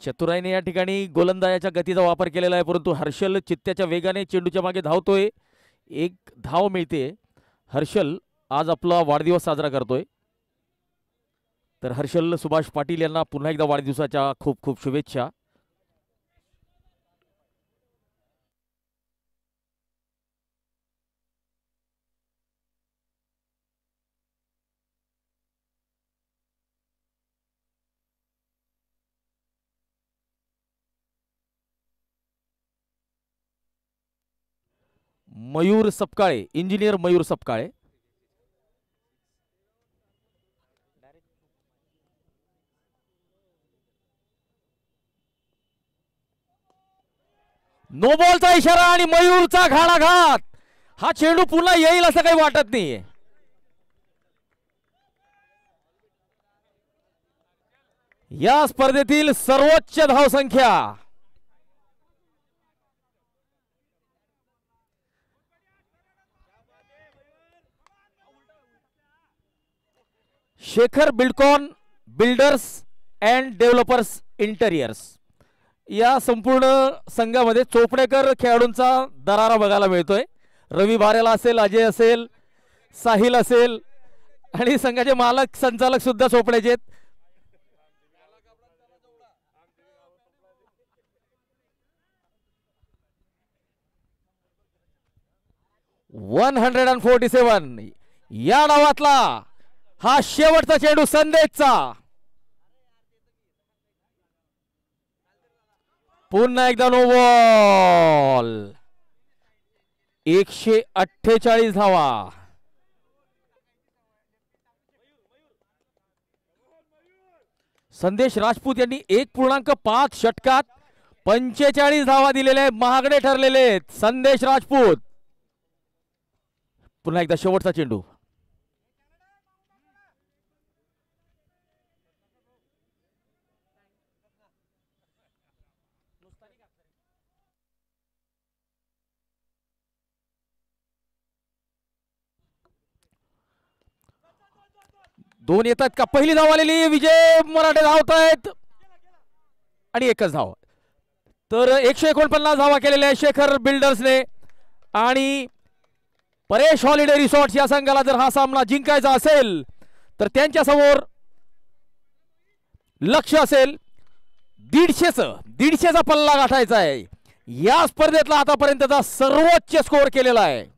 चतुराईने या ठिकाणी गोलंदाजाच्या गतीचा वापर केलेला आहे, परंतु हर्षल चित्त्याच्या वेगाने चेंडूच्या मागे धावतोय. एक धाव मिळते. हर्षल आज आपला वाढदिवस साजरा करतोय. तर हर्षल सुभाष पाटील यांना पुन्हा एकदा वाढदिवसाच्या खूप खूप शुभेच्छा. मयूर सपकाळे, इंजिनियर मयूर सपकाळे. नो बॉलचा इशारा आणि मयूरचा घाणाघात. हा चेंडू पुन्हा येईल असं काही वाटत नाहीये. या स्पर्धेतील सर्वोच्च धावसंख्या. Shekhar buildcon builders and developers interiors या संपूर्ण संघामध्ये चोपडेकर खेळाडूंचा दरारा बघायला मिळतोय. रवी भारेला असेल, अजय असेल, साहिल असेल आणि संघाचे मालक संचालक सुद्धा चोपड्याचे आहेत. $147 या डावातला हा शेवटचा चेंडू संदेशचा. पुन्हा एकदा नो बॉल. 148 धावा. संदेश राजपूत यांनी 1.5 षटकात 45 धावा दिलेले महागडे ठरलेले आहेत. संदेश राजपूत. पुन्हा एकदा शेवटचा चेंडू. दोन येतात का? पहिली धाव आलेली. विजय मराठे धावतायत आणि एकच धाव. तर 149 धावा केलेल्या आहे शेखर बिल्डर्सने. आणि परेश हॉलिडे रिसॉर्ट्स या संघाला जर हा सामना जिंकायचा असेल तर त्यांच्या समोर लक्ष असेल 150चा पल्ला गाठायचा आहे. या स्पर्धेतला आतापर्यंतचा सर्वोच्च स्कोअर केलेला आहे.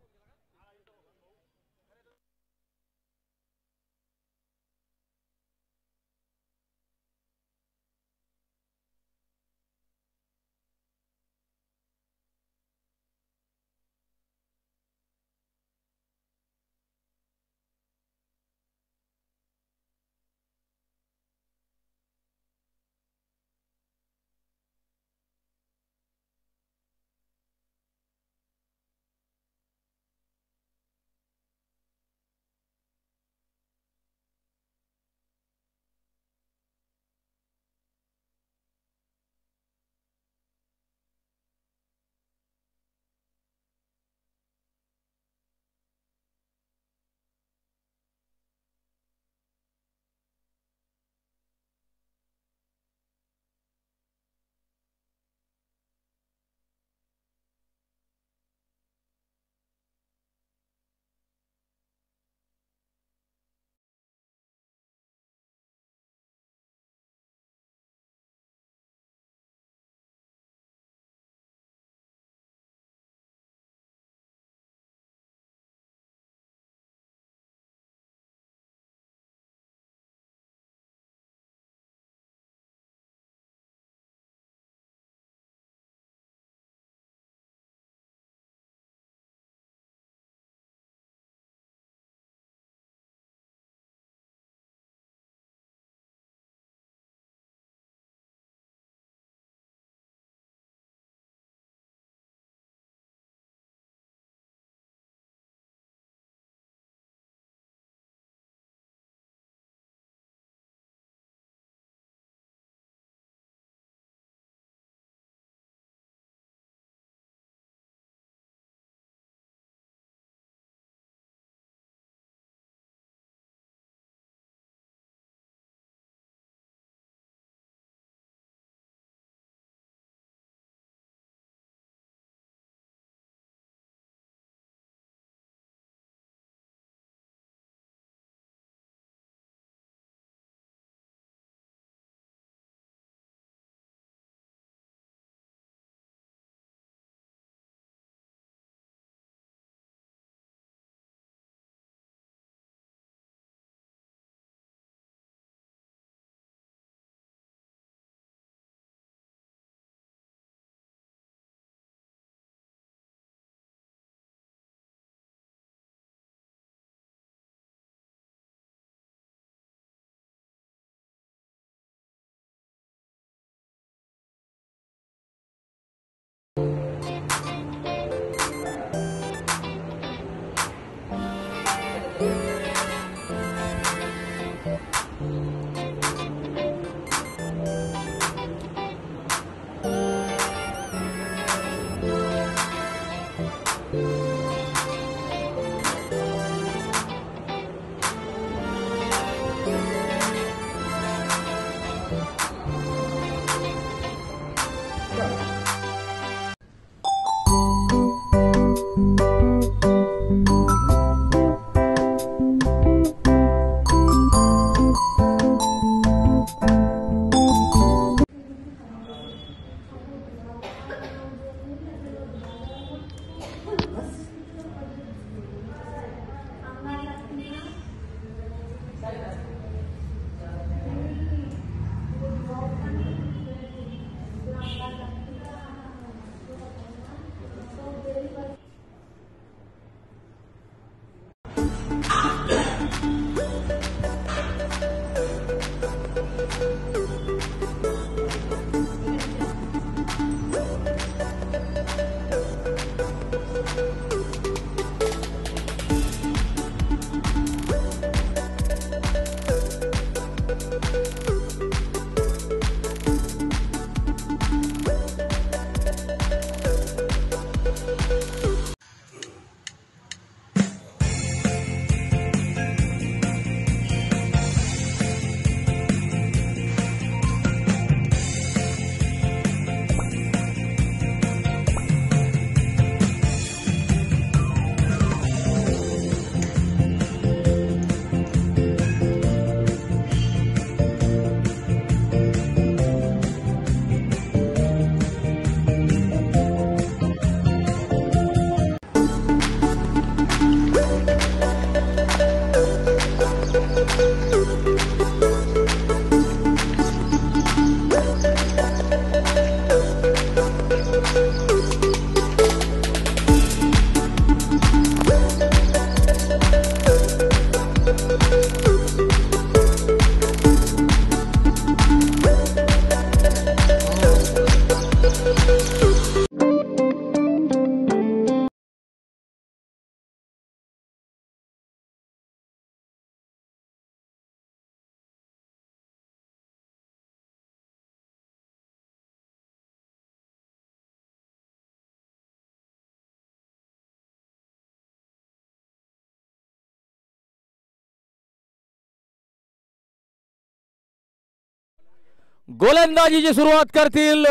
गोलंदाजीची सुरुवात करतील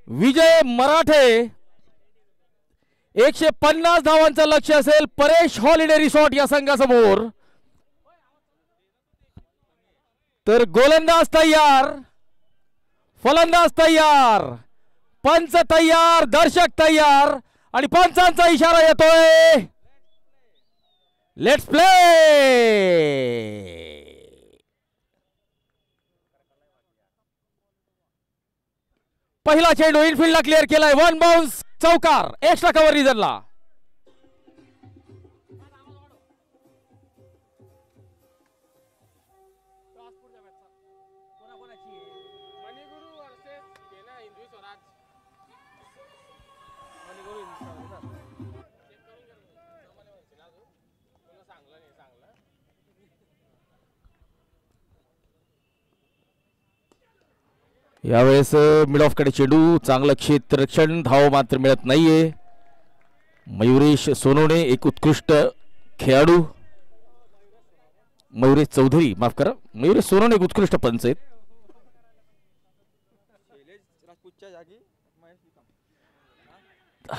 विजय मराठे. 150 धावांचं लक्ष्य असेल परेश हॉलिडे रिसॉर्ट या संघासमोर. तर गोलंदाज तयार, फलंदाज तयार, पंच तयार, दर्शक तयार आणि पंचांचा इशारा येतोय. Let's play. पहिला चेंडू इनफिल्डला क्लिअर केलाय. वन बाउन्स, चौकार, एक्स्ट्रा कव्हर रिझनला. यावेळेस मिड ऑफ कडे चेंडू, चांगलं क्षेत्ररक्षण, धाव मात्र मिळत नाहीये. मयुरेश सोनवणे एक उत्कृष्ट खेळाडू. मयुरेश चौधरी, माफ करा, मयुरेश सोनवणे एक उत्कृष्ट पंच आहेत.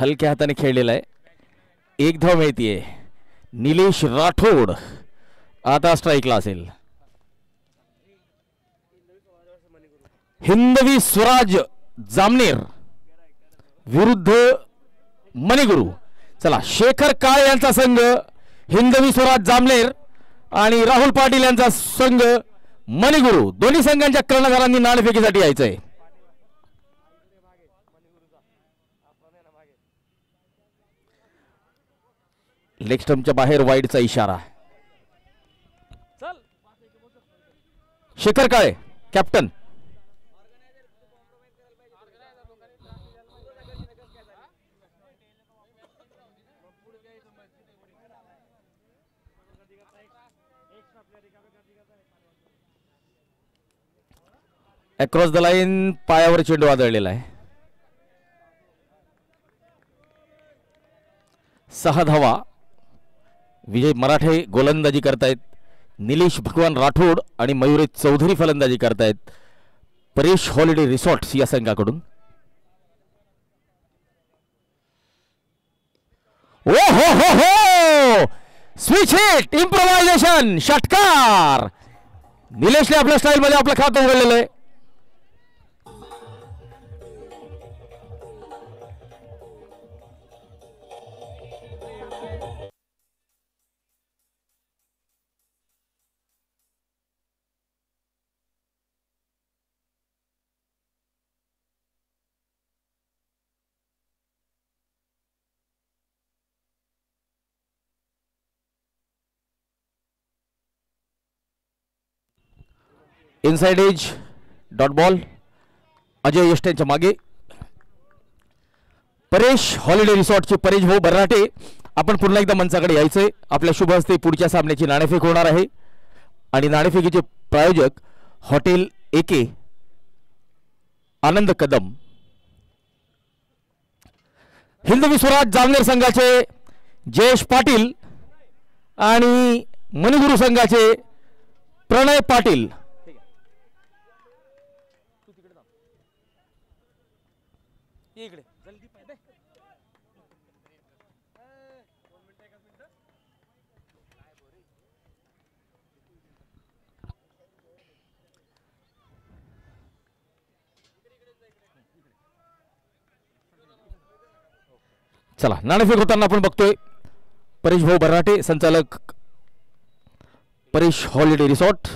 हलक्या हाताने खेळलेला आहे. एक धाव मिळतीये. निलेश राठोड आता स्ट्राईकला असेल. हिंदवी स्वराज जामनेर विरुद्ध मणिगुरू. चला, शेखर काळे यांचा संघ हिंदवी स्वराज जामनेर आणि राहुल पाटील यांचा संघ मणिगुरू. दोन्ही संघांच्या कर्णधारांनी नाणेफेकीसाठी यायचंय. लेग स्टंपच्या बाहेर वाईडचा इशारा. शेखर काळे कॅप्टन. अक्रॉस द लाईन पायावर चेंडू आदळलेला आहे. 6 धावा. विजय मराठे गोलंदाजी करतायत. निलेश भगवान राठोड आणि मयुरेश चौधरी फलंदाजी करतायत परेश हॉलिडे रिसॉर्ट्स या संघाकडून. ओ हो हो हो, स्विच हिट, इम्प्रोव्हायझेशन, षटकार. निलेशने आपल्या स्टाईल मध्ये आपलं खातं उघडलेलं आहे. Inside edge, dot ball. Ajay यष्टेंच्या मागे. परेश हॉलिडे रिसॉर्टचे परेश भाऊ बर्राटे आपण पुन्हा एकदा मंचाकडे यायचंय. आपल्या शुभ हस्ते पुढच्या सामन्याची नाणेफेक होणार आहे आणि नाणेफेकीचे प्रायोजक हॉटेल एके, आनंद कदम. हिंदवी स्वराज जामनेर संघाचे जयेश पाटील आणि मणिगुरू संघाचे प्रणय पाटील. चला, नाणेफेक होताना आपण बघतोय परेश भाऊ बर्राटे, संचालक परेश हॉलिडे रिसॉर्ट.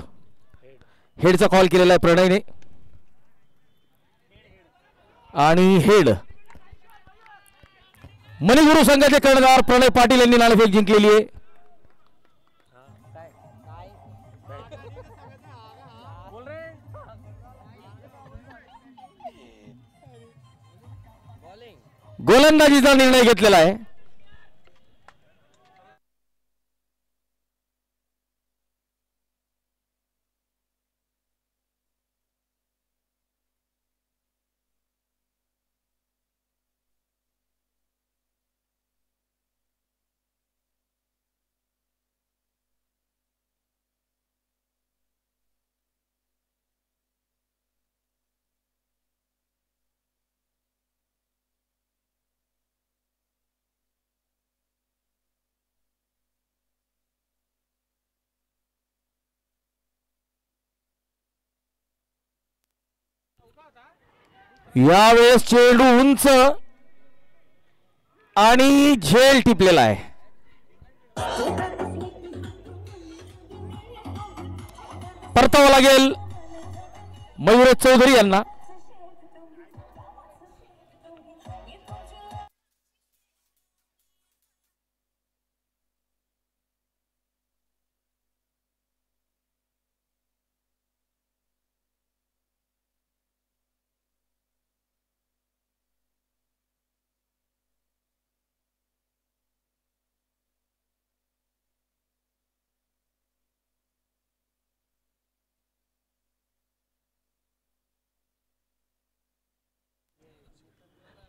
हेडचा कॉल केलेला आहे प्रणयने. आणि हेड. मणिगुरू संघाचे कर्णधार प्रणय पाटील यांनी नाणेफेक जिंकलेली आहे. गोलंदाजीचा निर्णय घेतलेला आहे. यावेळेस चेंडू उंच आणि झेल टिपलेला आहे. परतावं लागेल मयुरेश चौधरी यांना.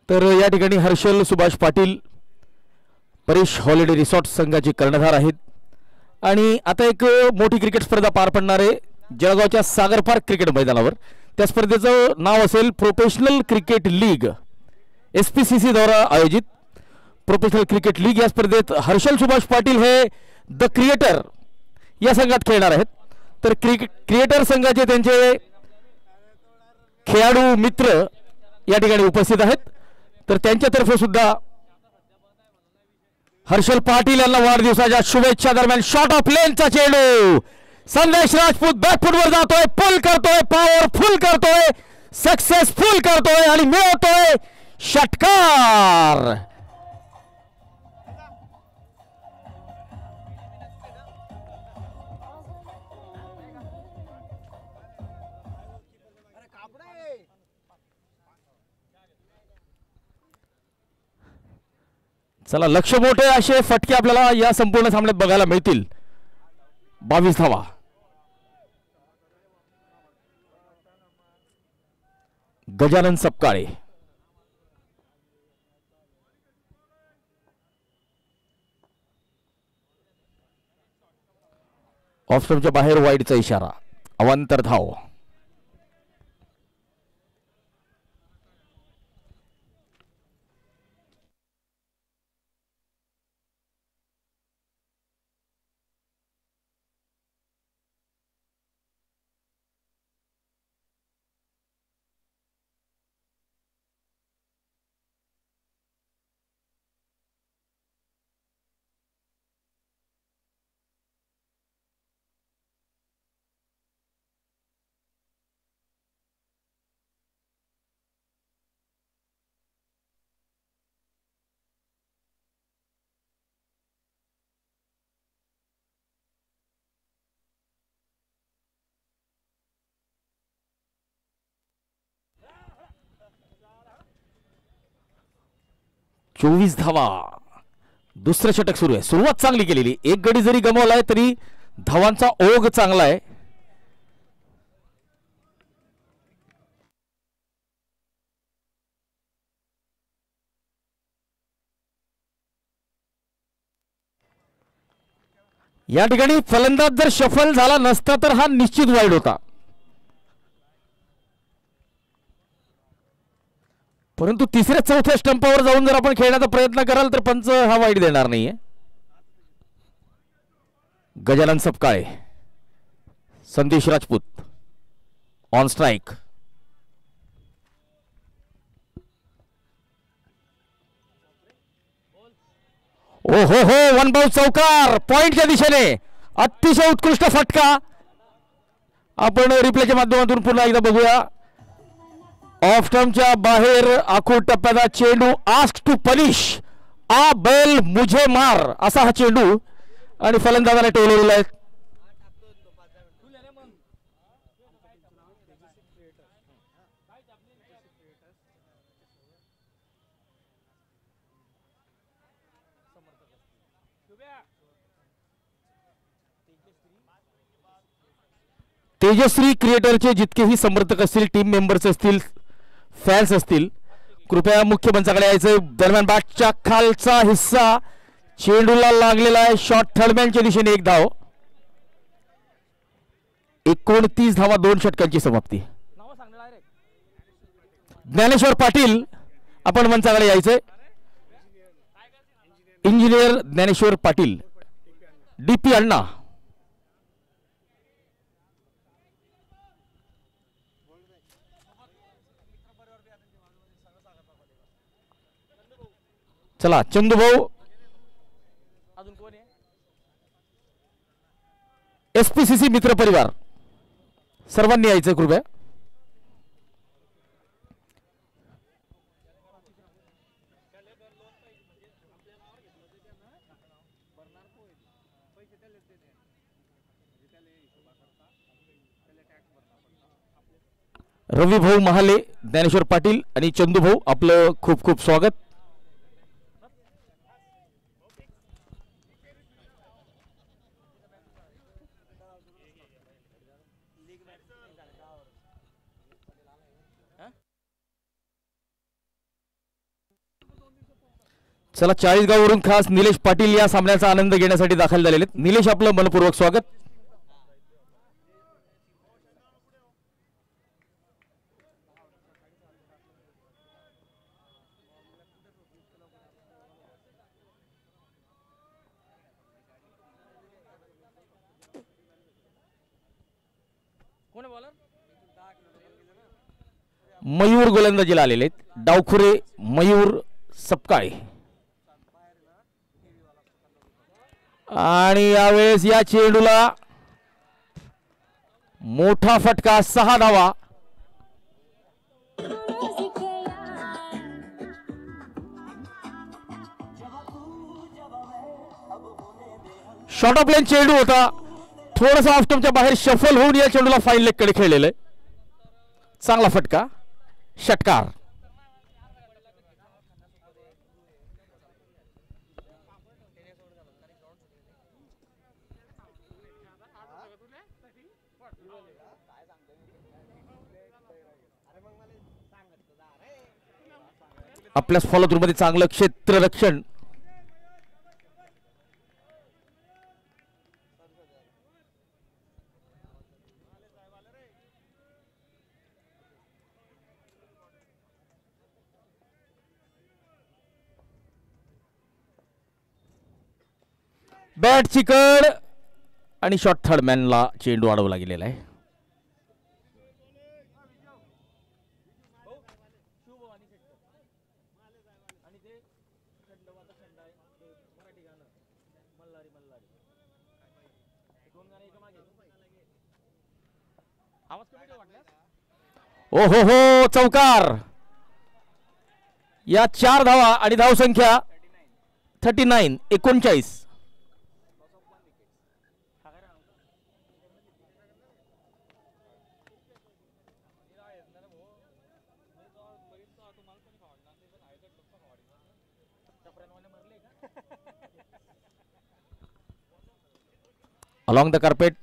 तर या ठिकाणी हर्षल सुभाष पाटील परेश हॉलिडे रिसॉर्ट संघाचे कर्णधार आहेत. आणि आता एक मोठी क्रिकेट स्पर्धा पार पडणार आहे जळगावच्या सागर पार्क क्रिकेट मैदानावर. त्या स्पर्धेचं नाव असेल प्रोफेशनल क्रिकेट लीग. SPCC द्वारा आयोजित प्रोफेशनल क्रिकेट लीग. या स्पर्धेत हर्षल सुभाष पाटील हे द क्रिएटर या संघात खेळणार आहेत. तर क्रिएटर संघाचे त्यांचे खेळाडू मित्र या ठिकाणी उपस्थित आहेत. तर त्यांच्यातर्फे सुद्धा हर्षल पाटील यांना वाढदिवसाच्या शुभेच्छा. दरम्यान शॉट ऑफ लेनचा चेंडू संदेश राजपूत बॅकफुटवर जातोय, पुल करतोय, पॉवरफुल करतोय, सक्सेसफुल करतोय आणि मिळवतोय षटकार. चला, लक्ष मोठे असे फटके आपल्याला या संपूर्ण सामन्यात बघायला मिळतील. 22 धावा. गजानन सपकाळे ऑफ स्टंपच्या बाहेर वाईडचा इशारा. अवांतर धाव. चोवीस धावा. दुसरं षटक सुरू आहे. सुरुवात चांगली केलेली. एक गडी जरी गमावलाय तरी धावांचा ओघ चांगला आहे. या ठिकाणी फलंदाज जर शफल झाला नसता तर हा निश्चित वाईड होता. परंतु तिसऱ्या चौथ्या स्टंपावर जाऊन जर आपण खेळण्याचा प्रयत्न कराल तर पंच हा वाईड देणार नाहीये. गजानन सपकाळे, संदेश राजपूत ऑन स्ट्राइक. ओ हो हो, वन बाउंस चौकार पॉइंटच्या दिशेने. अतिशय उत्कृष्ट फटका. आपण रिप्लेच्या माध्यमातून पुन्हा एकदा बघूया. ऑफ स्टंपच्या बाहेर आखूड टप्प्याचा चेंडू आस्क टू पनिश आ बैल मुझे मार असा हा चेंडू आणि फलंदाजाला टोलवलेला आहे. तेजश्री क्रिएटरचे जितकेही समर्थक असतील, टीम मेंबर्स असतील, फॅन्स असतील, कृपया मुख्य मंचाकडे यायचं. दरम्यान बॅटच्या खालचा हिस्सा चेंडूला लागलेला आहे. शॉट थर्डमॅनच्या दिशेने एक धाव. 29 धावा 2 षटकांची समाप्ती. ज्ञानेश्वर पाटील आपण मंचाकडे यायचंय. इंजिनियर ज्ञानेश्वर पाटील, डीपी अण्णा. चला चंदूभाऊ, एसपीसीसी मित्र परिवार सर्वांनी यायचं कृपया. रवी भाऊ महाले, ज्ञानेश्वर पाटील आणि चंदूभाऊ आपलं खूप खूप स्वागत. चला, चाळीसगाववरून खास निलेश पाटील या सामन्याचा आनंद घेण्यासाठी दाखल झालेले. निलेश, आपलं मनपूर्वक स्वागत. मयूर गोलंदाजीला आलेले आहेत. डावखुरे मयूर सपकाळे. आणि यावेळेस या चेंडूला मोठा फटका, 6 धावा. शॉर्ट ऑफ लाईन चेंडू होता, थोडासा ऑफ स्टंपच्या बाहेर शफल होऊन या चेंडूला फाईन लेग कडे खेळलेलं आहे. चांगला फटका, षटकार. आपल्या फॉलो थ्रू मध्ये चांगलं क्षेत्ररक्षण. बॅट चिकड आणि शॉट थर्ड मॅनला चेंडू अडवला गेलेला आहे. ओ हो हो, चौकार. या 4 धावा आणि धावसंख्या 39. अलॉंग द कार्पेट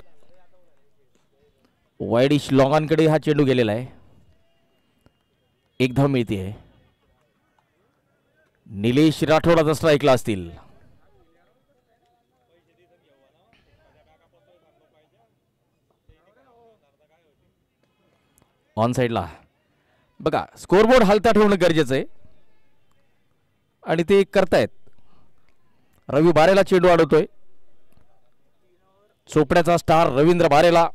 वाईडिश लॉंगांकडे हा चेंडू गेलेला आहे. एक धाव मिळते आहे. निलेश राठोड आता स्ट्राईकला असतील. ऑन साइडला बघा, स्कोरबोर्ड हलता ठेवणं गरजेचं आहे आणि ते करतायत. रवी बारेला चेंडू अडवतोय. चोपड्याचा स्टार रवींद्र बारेला.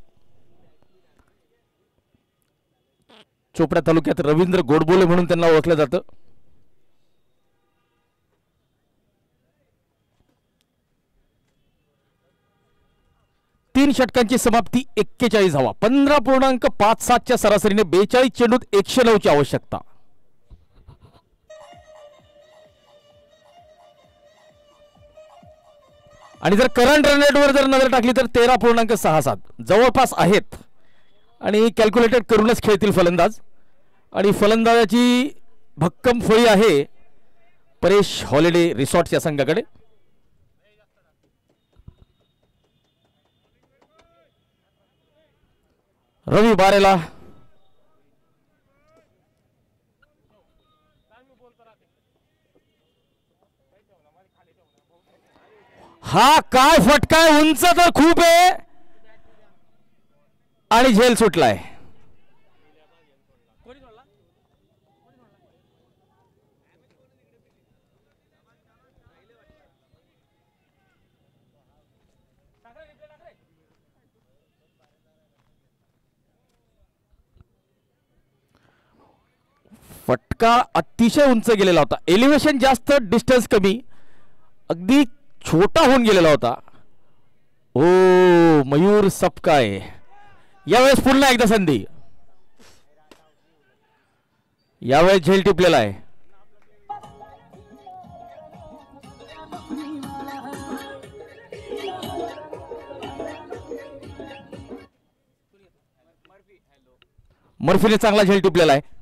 चोपडा तालुक्यात रवींद्र गोडबोले म्हणून त्यांना ओळखलं जातं. तीन 3 षटकांची समाप्ती 41 धावा. 15.57च्या सरासरीने 42 चेंडूत 109 ची आवश्यकता. आणि जर करंट रन रेटवर जर नजर टाकली तर 13.67 जवळपास आहेत. आणि कॅल्क्युलेटेड करूनच खेळतील फलंदाज. आणि फलंदाजाची भक्कम फळी आहे परेश हॉलिडे रिसॉर्ट्स या संघाकडे. रवी बारेला हा काय फटका उंच तर खूप आहे आणि झेल सुटलाय. फटका अतिशय उंच गेलेला होता. एलिव्हेशन जास्त, डिस्टन्स कमी, अगदी छोटा होऊन गेलेला होता. ओ मयूर सपकाय यावेळेस पुन्हा एकदा संधी. यावेळेस झेल टिपलेला आहे. मर्फीने चांगला झेल टिपलेला आहे.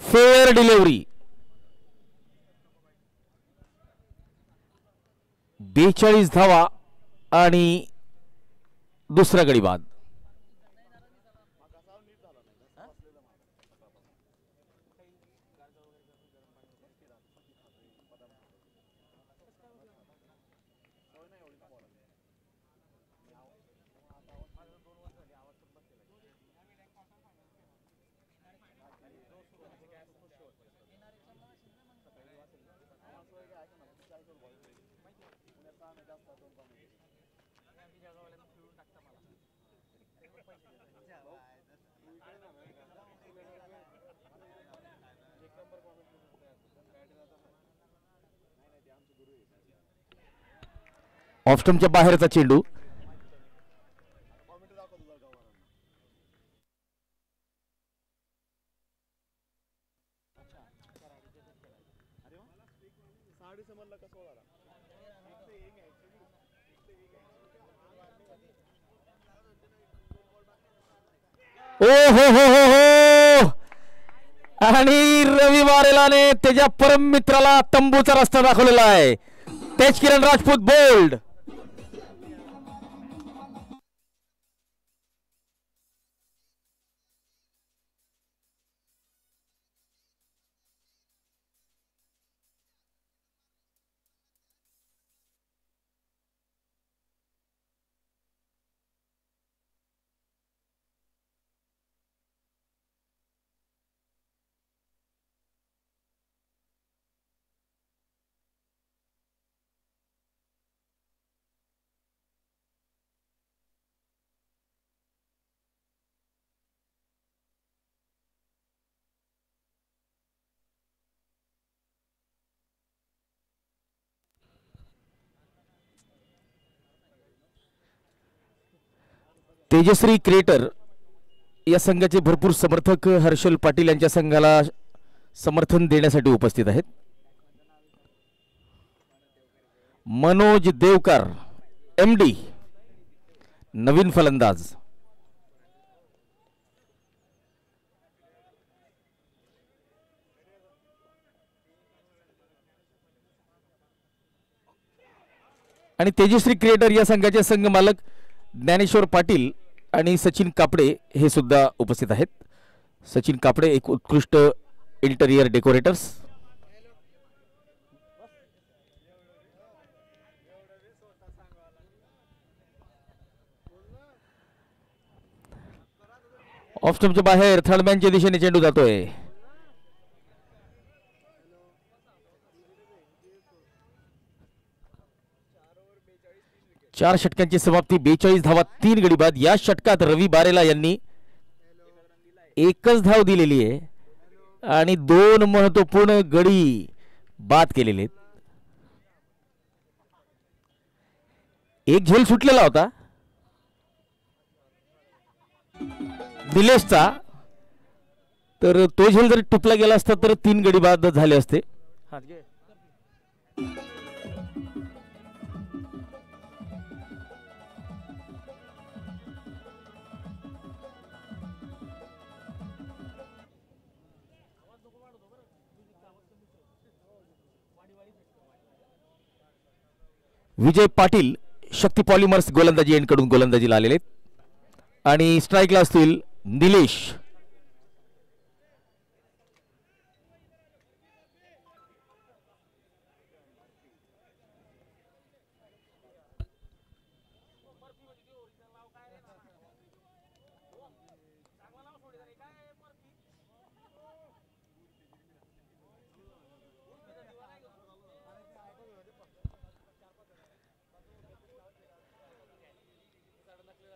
Fair delivery. 42 धावा आणि दुसरा गडी बाद. ऑफस्टंपच्या बाहेरचा चेंडू. ओ हो हो हो हो. आणि रवी बारेलाने त्याच्या परम मित्राला तंबूचा रस्ता दाखवलेला आहे. तेज किरण राजपूत बोल्ड. तेजश्री क्रिएटर या संघाचे भरपूर समर्थक हर्षल पाटील यांच्या संघाला समर्थन देण्यासाठी उपस्थित आहेत. मनोज देवकर MD नवीन फलंदाज. आणि तेजश्री क्रिएटर या संघाचे संघ मालक ज्ञानेश्वर पाटील आणि सचिन कापडे हे सुद्धा उपस्थित आहेत. सचिन कापडे एक उत्कृष्ट इंटेरियर डेकोरेटर्स. ऑफ स्टंपच्या बाहेर थर्डमॅनच्या दिशेने चेंडू जातोय. चार षटकांची समाप्ती, 42 धावा, 3 गडी बाद. या षटकात रवी बारेला यांनी एकच धाव दिलेली आहे आणि 2 महत्वपूर्ण गडी बाद केलेले आहेत. एक झेल सुटलेला होता निलेशचा, तर तो झेल जर टिपला गेला असता तर 3 गडी बाद झाले असते. विजय पाटील शक्ती पॉलिमर्स गोलंदाजी एंडकडून गोलंदाजीला आलेले आणि स्ट्राईकला असतील निलेश.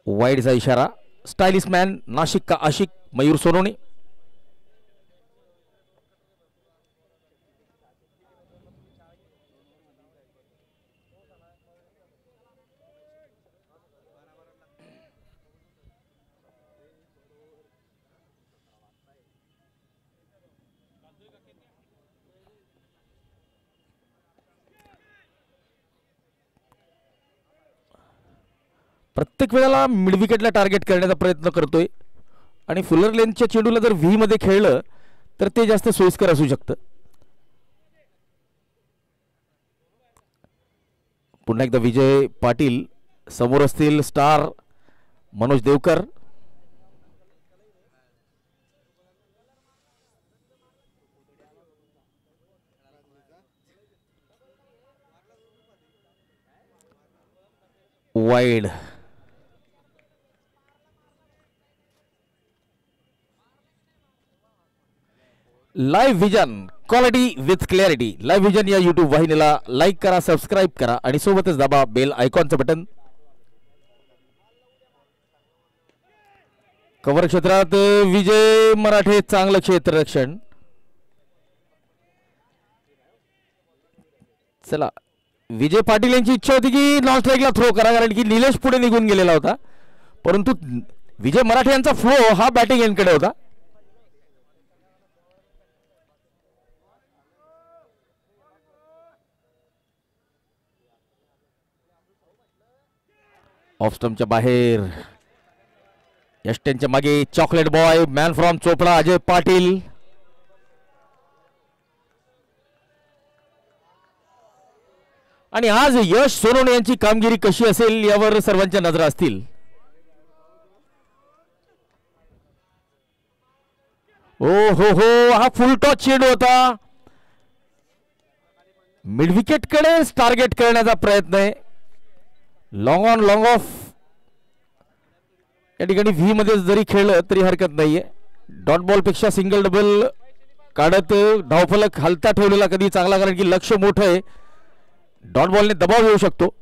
वाईडचा इशारा. स्टाइलिश मॅन नाशिक का आशिक मयूर सोनोने. प्रत्येक वेळेला मिड विकेटला टार्गेट करण्याचा प्रयत्न करतोय आणि फुलर लेनच्या चेंडूला जर व्ही मध्ये खेळलं तर ते जास्त सोयीस्कर असू शकतं. पुन्हा एकदा विजय पाटील समोर असतील star Manoj Devkar. Wide. Live vision quality with clarity. Live vision या यूट्यूब वाहिनीला लाईक करा, सबस्क्राईब करा आणि सोबतच दाबा बेल आयकॉनचं बटन. कव्हर क्षेत्रात विजय मराठे चांगलं क्षेत्ररक्षण. चला, विजय पाटील यांची इच्छा होती की नॉन स्ट्राईकला थ्रो करा, कारण की निलेश पुढे निघून गेलेला होता, परंतु विजय मराठे यांचा फ्लो हा बॅटिंग एंडकडे होता. ऑफ स्टंपच्या बाहेर यष्ट्यांच्या मागे chocolate boy man from Chopda Ajay Patil. आणि आज यश सोनवणे यांची कामगिरी कशी असेल यावर सर्वांच्या नजरा असतील. ओ हो हो, हा फुल टॉच चेंडू होता. मिड विकेट कडे टार्गेट करण्याचा प्रयत्न आहे. लॉंग ऑन लॉंग ऑफ या ठिकाणी व्ही मध्ये जरी खेळलं तरी हरकत नाहीये. डॉट बॉल पेक्षा सिंगल डबल काढत धावफलक हलता ठेवलेला कधी चांगला, कारण की लक्ष मोठं आहे. डॉट बॉलने दबाव येऊ शकतो.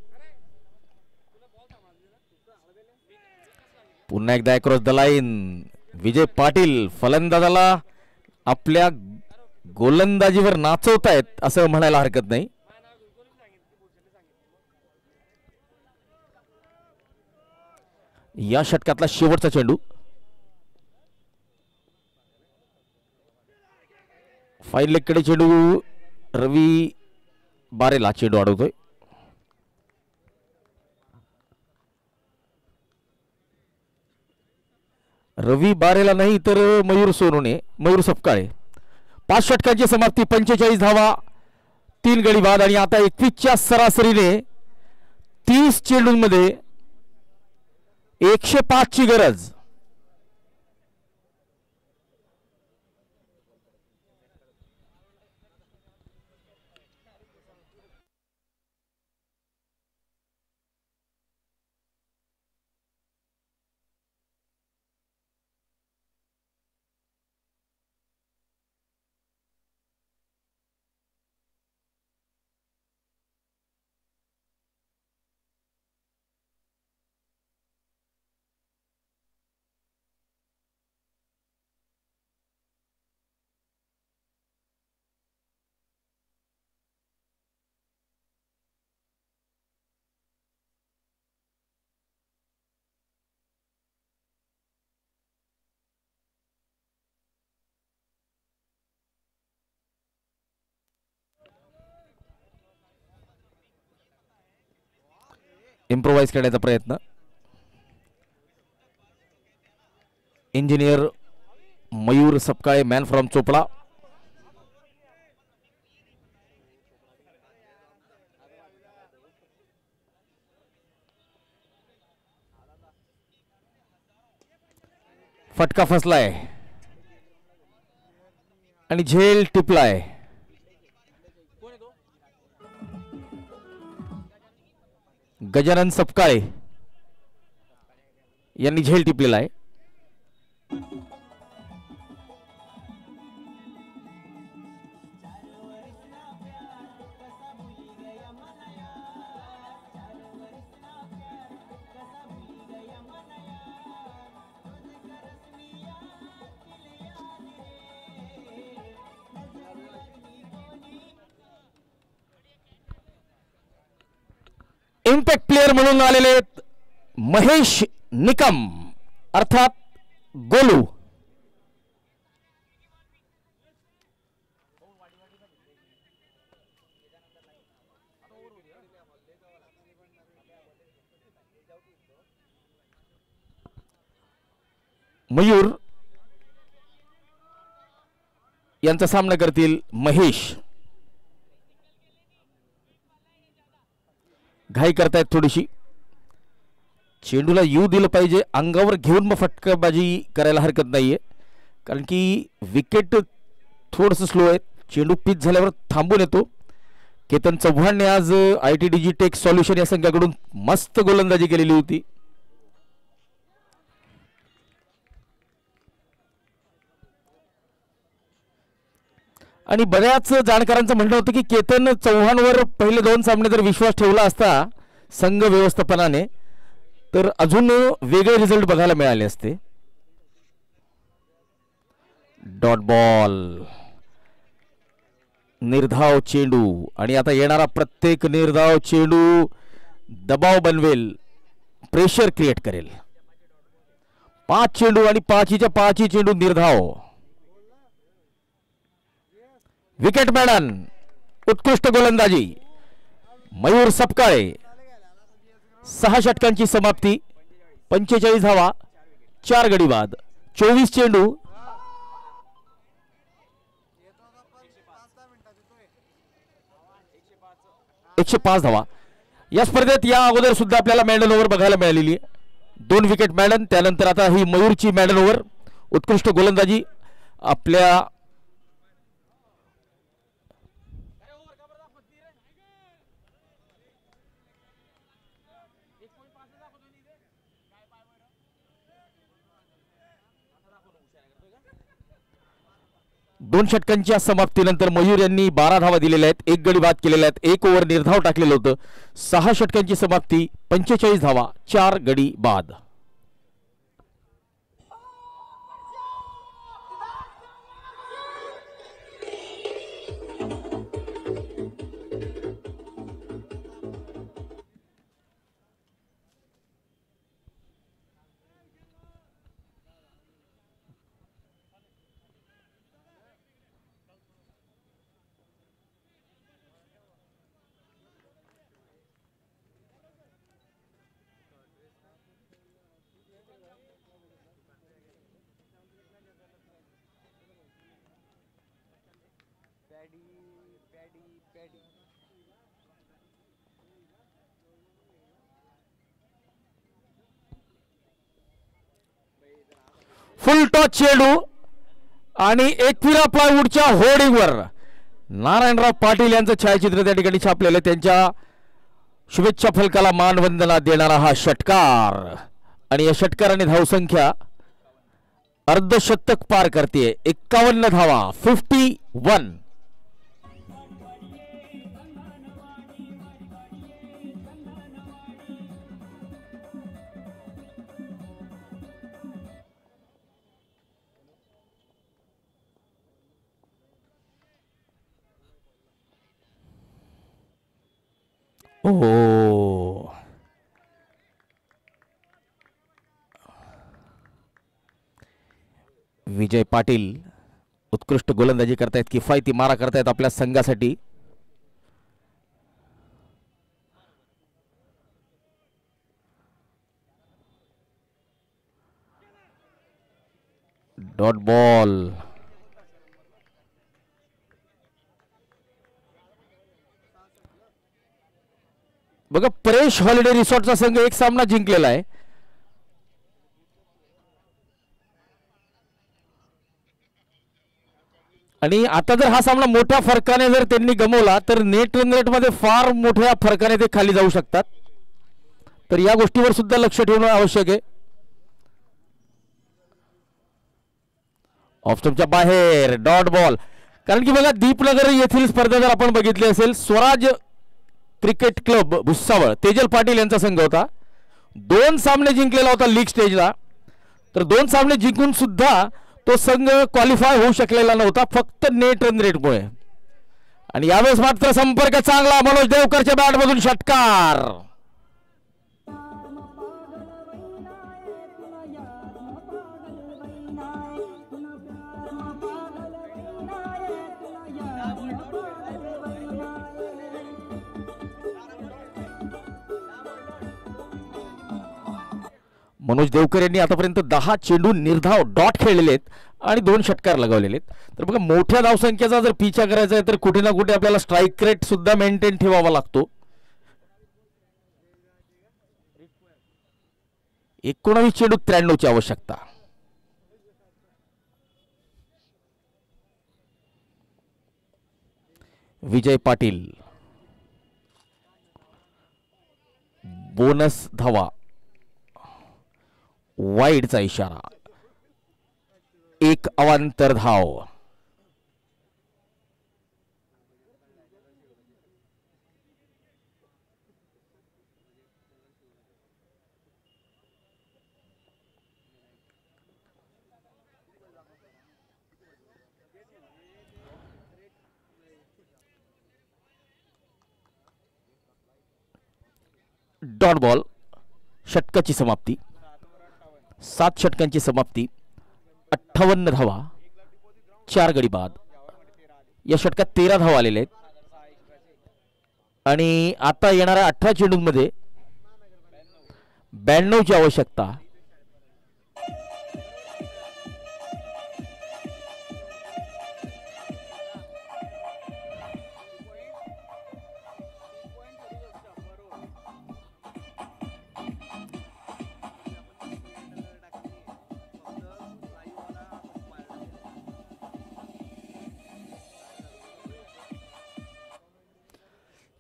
पुन्हा एकदा across the line. Vijay Patil फलंदाजाला आपल्या गोलंदाजीवर नाचवतायत असं म्हणायला हरकत नाही. या षटकातला शेवटचा चेंडू. फाईन लेगकडे चेंडू. रवी बारेला चेंडू अडवतोय. रवी बारेला नाही तर मयूर सोनूने, मयूर सपकाळे. 5 षटकांची समाप्ती, 45 धावा, 3 गडी बाद. आणि आता 21च्या सरासरीने 30 चेंडूंमध्ये 105 ची गरज. इम्प्रोवाइज करण्याचा प्रयत्न. Engineer Mayur Sapkale, man from Chopda. फटका फसलाय आणि झेल टिपलाय. गजानन सपकाळे यांनी झेल टिपलेला आहे. इम्पॅक्ट प्लेयर म्हणून आलेले महेश निकम अर्थात गोलू. मयूर यांचा सामना करतील महेश. घाई करतायत थोडीशी. चेंडूला येऊ दिलं पाहिजे, अंगावर घेऊन मग फटकाबाजी करायला हरकत नाहीये, कारण की विकेट थोडंसं स्लो आहे. चेंडू पिच झाल्यावर थांबून येतो. केतन चव्हाणने आज ITDG टेक सॉल्युशन या संघाकडून मस्त गोलंदाजी केलेली होती. आणि बऱ्याच जाणकारांचं म्हणणं होतं की केतन चव्हाणवर पहिले 2 सामने जर विश्वास ठेवला असता संघ व्यवस्थापनाने तर अजून वेगळे रिझल्ट बघायला मिळाले असते. डॉट बॉल, निर्धाव चेंडू. आणि आता येणारा प्रत्येक निर्धाव चेंडू दबाव बनवेल, प्रेशर क्रिएट करेल. 5 चेंडू आणि 5च्या 5 चेंडू निर्धाव. विकेट मॅडन, उत्कृष्ट गोलंदाजी मयूर सपकाळे. 6 षटकांची समाप्ती, 45 धावा, 4 गडी बाद, 24 चेंडू. 105 धावा. या स्पर्धेत या अगोदर सुद्धा आपल्याला मॅडन ओव्हर बघायला मिळालेली आहे. 2 विकेट मॅडन. त्यानंतर आता ही मयूरची मॅडन ओव्हर. उत्कृष्ट गोलंदाजी आपल्या दोन षटकांच्या समाप्तीनंतर मयूर यांनी 12 धावा दिलेल्या आहेत, 1 गडी बाद केलेला आहेत, 1 ओव्हर निर्धाव टाकलेलं होतं. 6 षटकांची समाप्ती, 45 धावा, 4 गडी बाद. फुल टॉच चेंडू आणि एकविरा प्लायवूडच्या होर्डिंगवर नारायणराव पाटील यांचं छायाचित्र त्या ठिकाणी छापलेलं. त्यांच्या शुभेच्छा फलकाला मानवंदना देणारा हा षटकार आणि या षटकाराने धावसंख्या अर्धशतक पार करते. 51 धावा, 51. ओ विजय पाटील उत्कृष्ट गोलंदाजी करतायत, किफायती मारा करतायत आपल्या संघासाठी. Dot ball. बघा, परेश हॉलिडे रिसॉर्टचा संघ एक सामना जिंकलेला आहे. आणि आता जर हा सामना मोठ्या फरकाने जर त्यांनी गमावला तर नेट रन रेट मध्ये फार मोठ्या फरकाने ते खाली जाऊ शकतात. तर या गोष्टीवर सुद्धा लक्ष ठेवणं आवश्यक आहे. ऑफ स्टंपच्या बाहेर डॉट बॉल. कारण की बघा, दीपनगर येथील स्पर्धा जर आपण बघितली असेल, स्वराज क्रिकेट क्लब भुसावळ तेजल पाटील यांचा संघ होता. 2 सामने जिंकलेला होता लीग स्टेजला. तर 2 सामने जिंकून सुद्धा तो संघ क्वालिफाय होऊ शकलेला नव्हता, फक्त नेट रन रेटमुळे. आणि यावेळेस मात्र संपर्क चांगला. मनोज देवकरच्या बॅटमधून षटकार. मनोज देवकर यांनी आतापर्यंत 10 चेंडू निर्धाव डॉट खेळलेले आहेत आणि 2 षटकार लगावलेले आहेत. तर बघा, मोठ्या धावसंख्येचा जर पिछा करायचा आहे तर कुठे ना कुठे आपल्याला स्ट्राईक रेट सुद्धा मेंटेन ठेवावा लागतो. 19 चेंडू 93 ची आवश्यकता. विजय पाटील बोनस धावा, वाईडचा इशारा, 1 अवांतर धाव. Dot ball. षटकाची समाप्ती. 7 षटकांची समाप्ती, 58 धावा, 4 गडी बाद. या षटकात 13 धावा आलेले आहेत. आणि आता येणाऱ्या 18 चेंडूंमध्ये 92 ची आवश्यकता.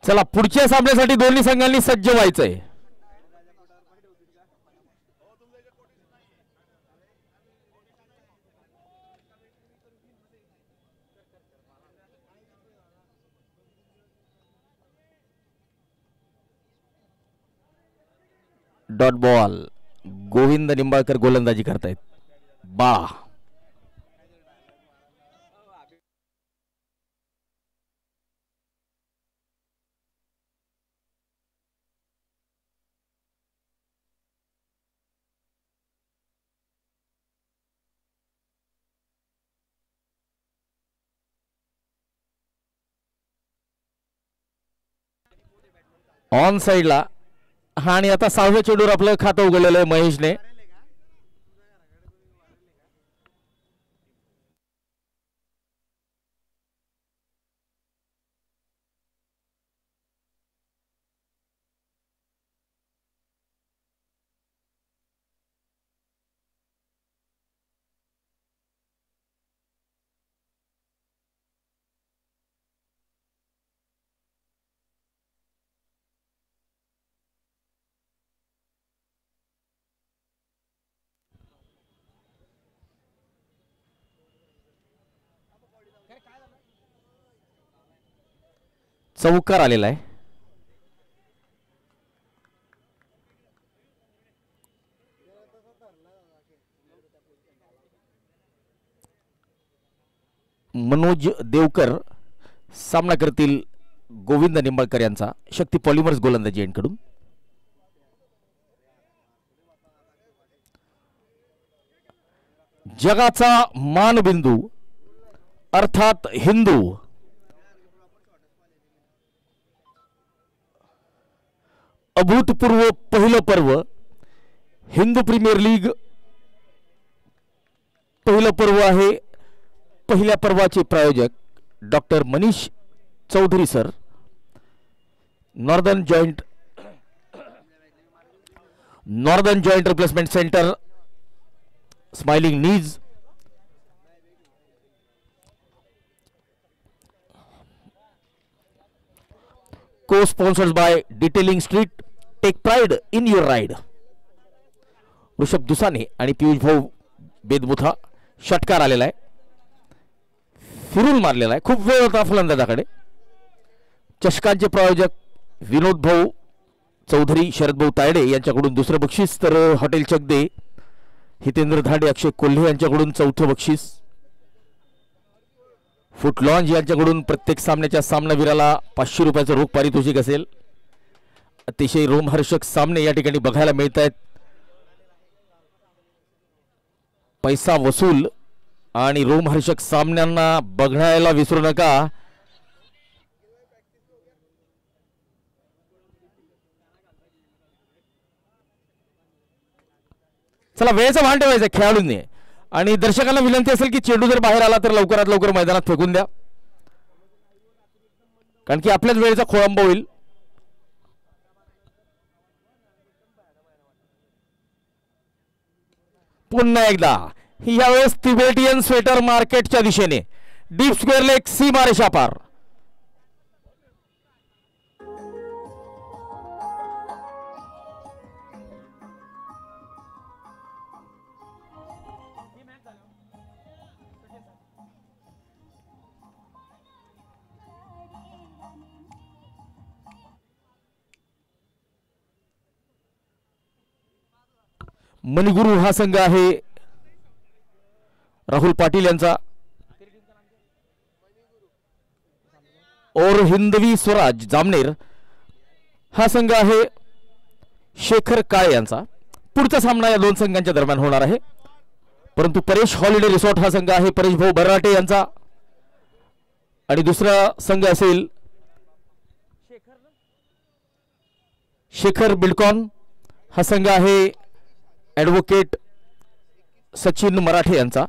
चला, पुढच्या सामन्यासाठी दोन्ही संघांनी सज्ज व्हायचंय. Dot ball. गोविंद निंबाळकर गोलंदाजी करतायत. बाळा. ऑन साइडला. हा, आणि आता 6व्या चेंडूवर आपलं खातं उघडलेलं आहे महेशने. चौकार आलेला आहे. मनोज देवकर सामना करतील गोविंद निंबाळकर यांचा शक्ती पॉलिमर्स गोलंदाजी यांकडून. जगाचा मानबिंदू अर्थात हिंदू अभूतपूर्व पहिलं पर्व हिंदू प्रीमियर लीग पहिलं पर्व आहे. पहिल्या पर्वाचे प्रायोजक doctor Manish Chaudhari sir, northern joint replacement centre, smiling knees, co-sponsored by Detailing Street, Take pride in your ride. Rishabh Dusane आणि पियुष भाऊ बेदमुथा. षटकार आलेला आहे, फिरून मारलेला आहे, खूप वेळ होता फलंदाजाकडे. चषकांचे प्रायोजक विनोद भाऊ चौधरी, शरद भाऊ तायडे यांच्याकडून दुसरं बक्षीस, तर हॉटेल चकदे हितेंद्र धाडे, अक्षय कोल्हे यांच्याकडून चौथं बक्षीस. फुट लॉन्ज यांच्याकडून प्रत्येक सामन्याच्या सामनावीराला 500 रुपयाचं रोख पारितोषिक असेल. अतिशय रोमहर्षक सामने या ठिकाणी बघायला मिळत आहेत. पैसा वसूल आणि रोमहर्षक सामन्यांना बघायला विसरू नका. चला, वेळेचं भान ठेवायचं खेळाडूंनी आणि दर्शकांना विनंती असेल की चेंडू जर बाहेर आला तर लवकरात लवकर मैदानात फेकून द्या, कारण की आपल्याच वेळेचा खोळंबा होईल. पुन्हा एकदा यावेळेस तिबेटियन स्वेटर मार्केटच्या दिशेने डीप स्क्वेअर लेग सीमारेषा पार. मणिगुरु हा संघ आहे राहुल पाटील यांचा, और हिंदवी स्वराज जामनेर हा संघ आहे शेखर काळे यांचा. पुढचा सामना या दोन संघांच्या दरम्यान होणार आहे, परंतु परेश हॉलिडे रिसॉर्ट हा संघ आहे परेश भाऊ बराटे यांचा, आणि दुसरा संघ असेल शेखर बिल्डकॉन हा संघ आहे ॲडव्होकेट सचिन मराठे यांचा.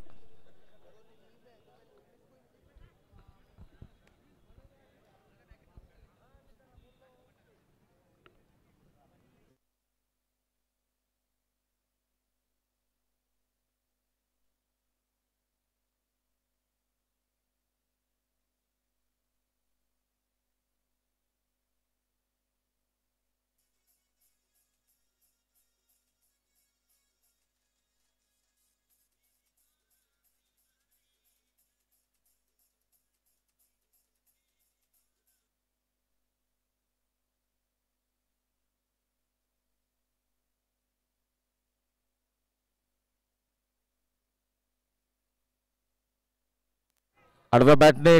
आडव्या बॅटने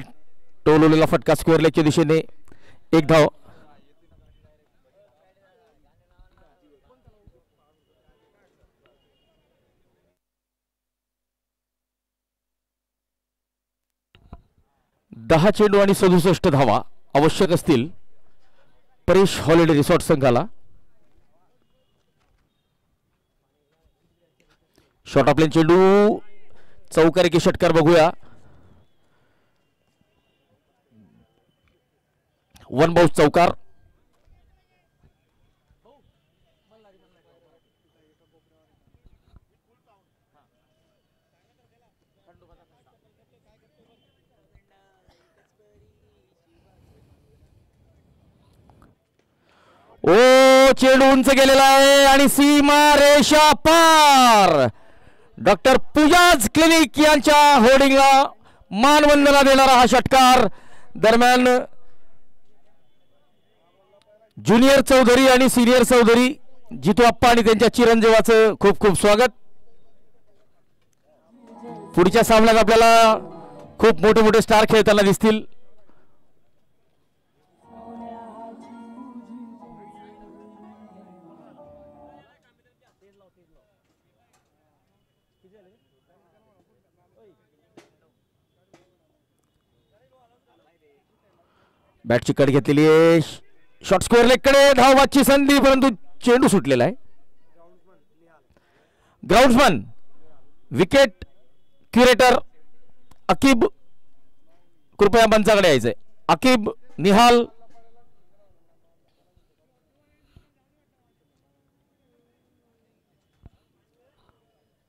टोलवलेला फटका स्क्वेअर लेगच्या दिशेने, एक धाव. दहा चेंडू आणि 67 धावा आवश्यक असतील परेश हॉलिडे रिसॉर्ट संघाला. शॉर्ट ऑफ प्लेन चेंडू, चौकार की षटकार बघूया. वन बाउंस चौकार. ओ, चेंडू उंच गेलेला आहे आणि सीमा रेषा पार. डॉक्टर पूजाज क्लिनिक यांच्या होर्डिंगला मानवंदना देणारा हा षटकार. दरम्यान ज्युनियर चौधरी आणि सिनियर चौधरी जितू आप्पा आणि त्यांच्या चिरंजीवाचं खूप खूप स्वागत. पुढच्या सामन्यात आपल्याला खूप मोठे मोठे स्टार खेळताना दिसतील. बॅटची कट घेतलेली आहे. शॉर्ट स्क्वेअर लेगकडे धावबादची संधी, परंतु चेंडू सुटलेला आहे. ग्राउंड्समन विकेट क्युरेटर अकीब कृपया मंचाकडे यायचंय. अकीब, निहाल,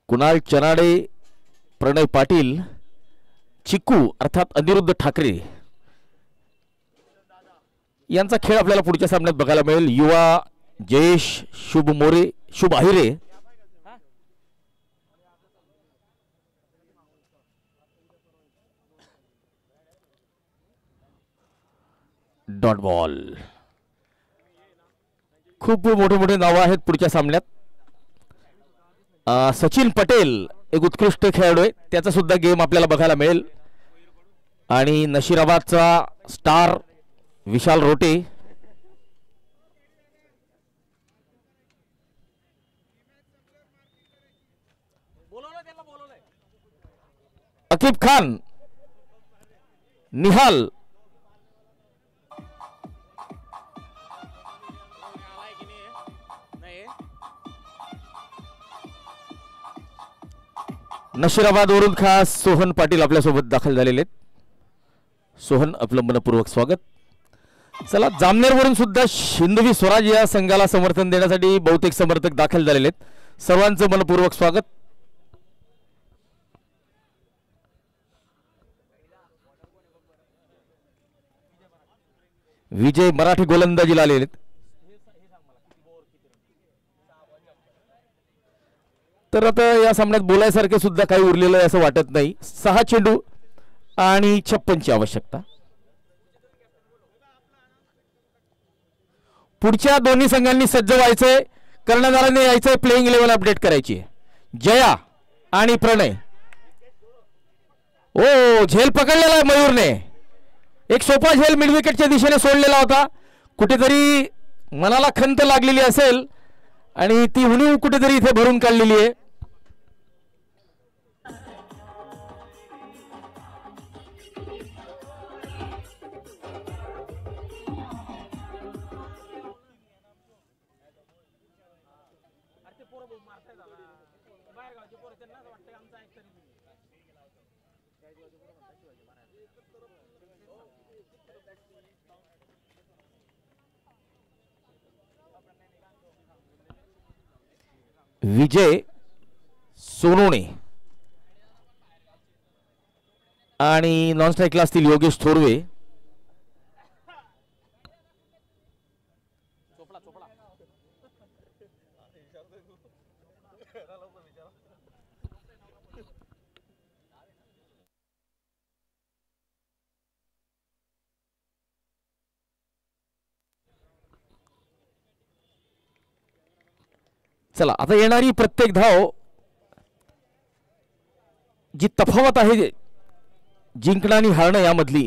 कुणाल चनाडे, प्रणय पाटील, चिकू अर्थात अनिरुद्ध ठाकरे यांचा खेळ आपल्याला पुढच्या सामन्यात बघायला मिळेल. युवा जयेश, शुभ मोरे, शुभ आहिरे, डॉट बॉल. खूप मोठे मोठे नावं आहेत पुढच्या सामन्यात. सचिन पटेल एक उत्कृष्ट खेळाडू आहे, त्याचा सुद्धा गेम आपल्याला बघायला मिळेल. आणि नशिराबादचा स्टार विशाल रोटे, अकीब खान, निहाल, नशिराबादवरून खास सोहन पाटील आपल्यासोबत दाखल झालेले आहेत. सोहन, आपलं मनपूर्वक स्वागत. चला, जामनेरवरून सुद्धा हिंदवी स्वराज या संघाला समर्थन देण्यासाठी बहुतेक समर्थक दाखल झालेले आहेत. सर्वांचं मनपूर्वक स्वागत. विजय मराठी गोलंदाजीला आलेले आहेत. तर आता या सामन्यात बोलायसारखे सुद्धा काही उरलेलं आहे असं वाटत नाही. 6 चेंडू आणि 56ची आवश्यकता. पुढच्या दोन्ही संघांनी सज्ज व्हायचंय. कर्णधारांनी यायचंय. प्लेइंग 11 अपडेट करायची. जया आणि प्रणय. ओ, झेल पकडलेला आहे मयूरने. एक सोपा झेल मिड विकेटच्या दिशेने सोडलेला होता. कुठेतरी मनाला खंत लागलेली असेल आणि ती उणीव कुठेतरी इथे भरून काढलेली आहे. विजय सोनोने आणि नॉन स्ट्राईकला असतील योगेश थोरवे. चला, आता येणारी प्रत्येक धाव जी तफावत आहे जिंकणं आणि हारणं यामधली,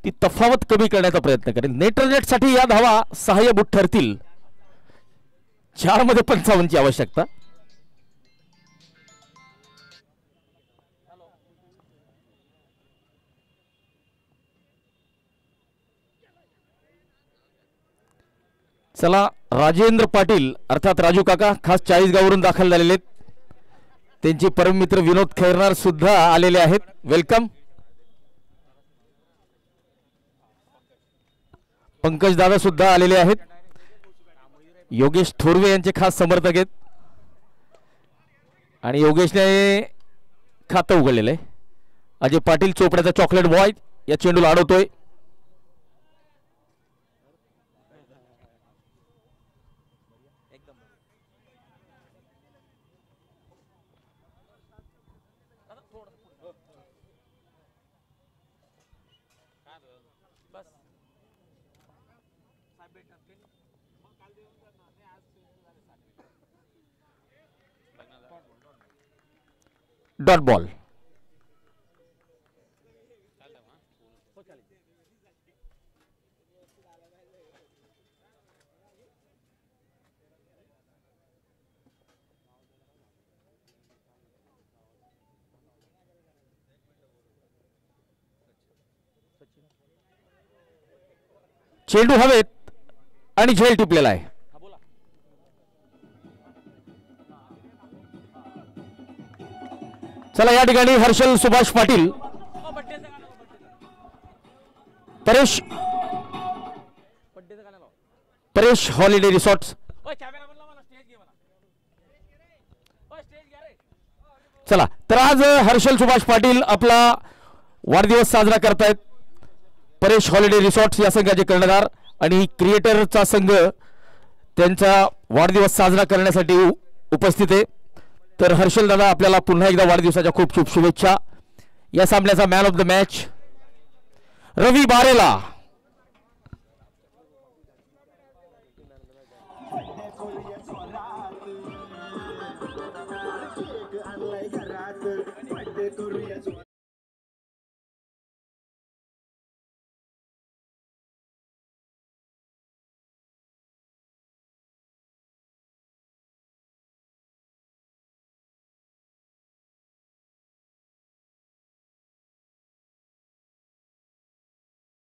ती तफावत कमी करण्याचा प्रयत्न करेल. नेट रन साठी या धावा सहाय्यभूत ठरतील. 4 मध्ये 55ची आवश्यकता. चला, राजेंद्र पाटील अर्थात राजू काका खास 40 गावावरून दाखल झालेले आहेत. त्यांचे परममित्र विनोद खैरनार सुद्धा आलेले आहेत. वेलकम. पंकज दादा सुद्धा आलेले आहेत. योगेश थोरवे यांचे खास समर्थक आहेत आणि योगेशने खातं उघडलेलं आहे. अजय पाटील चोपड्याचा चॉकलेट बॉय या चेंडूला अडवतोय. Dot ball. चेंडू हवेत आणि झेल टिपलेला आहे. चला या ठिकाणी हर्षल सुभाष पाटील, परेश हॉलिडे रिसॉर्ट्स. चला तर आज हर्षल सुभाष पाटील आपला वाढदिवस साजरा करतायत. परेश हॉलिडे रिसॉर्ट्स या संघाचे कर्णधार आणि क्रिएटरचा संघ त्यांचा वाढदिवस साजरा करण्यासाठी उपस्थित आहे. तर हर्षल दादा आपल्याला पुन्हा एकदा वाढदिवसाच्या खूप खूप शुभेच्छा. या सामन्याचा man of the match Ravi Barela.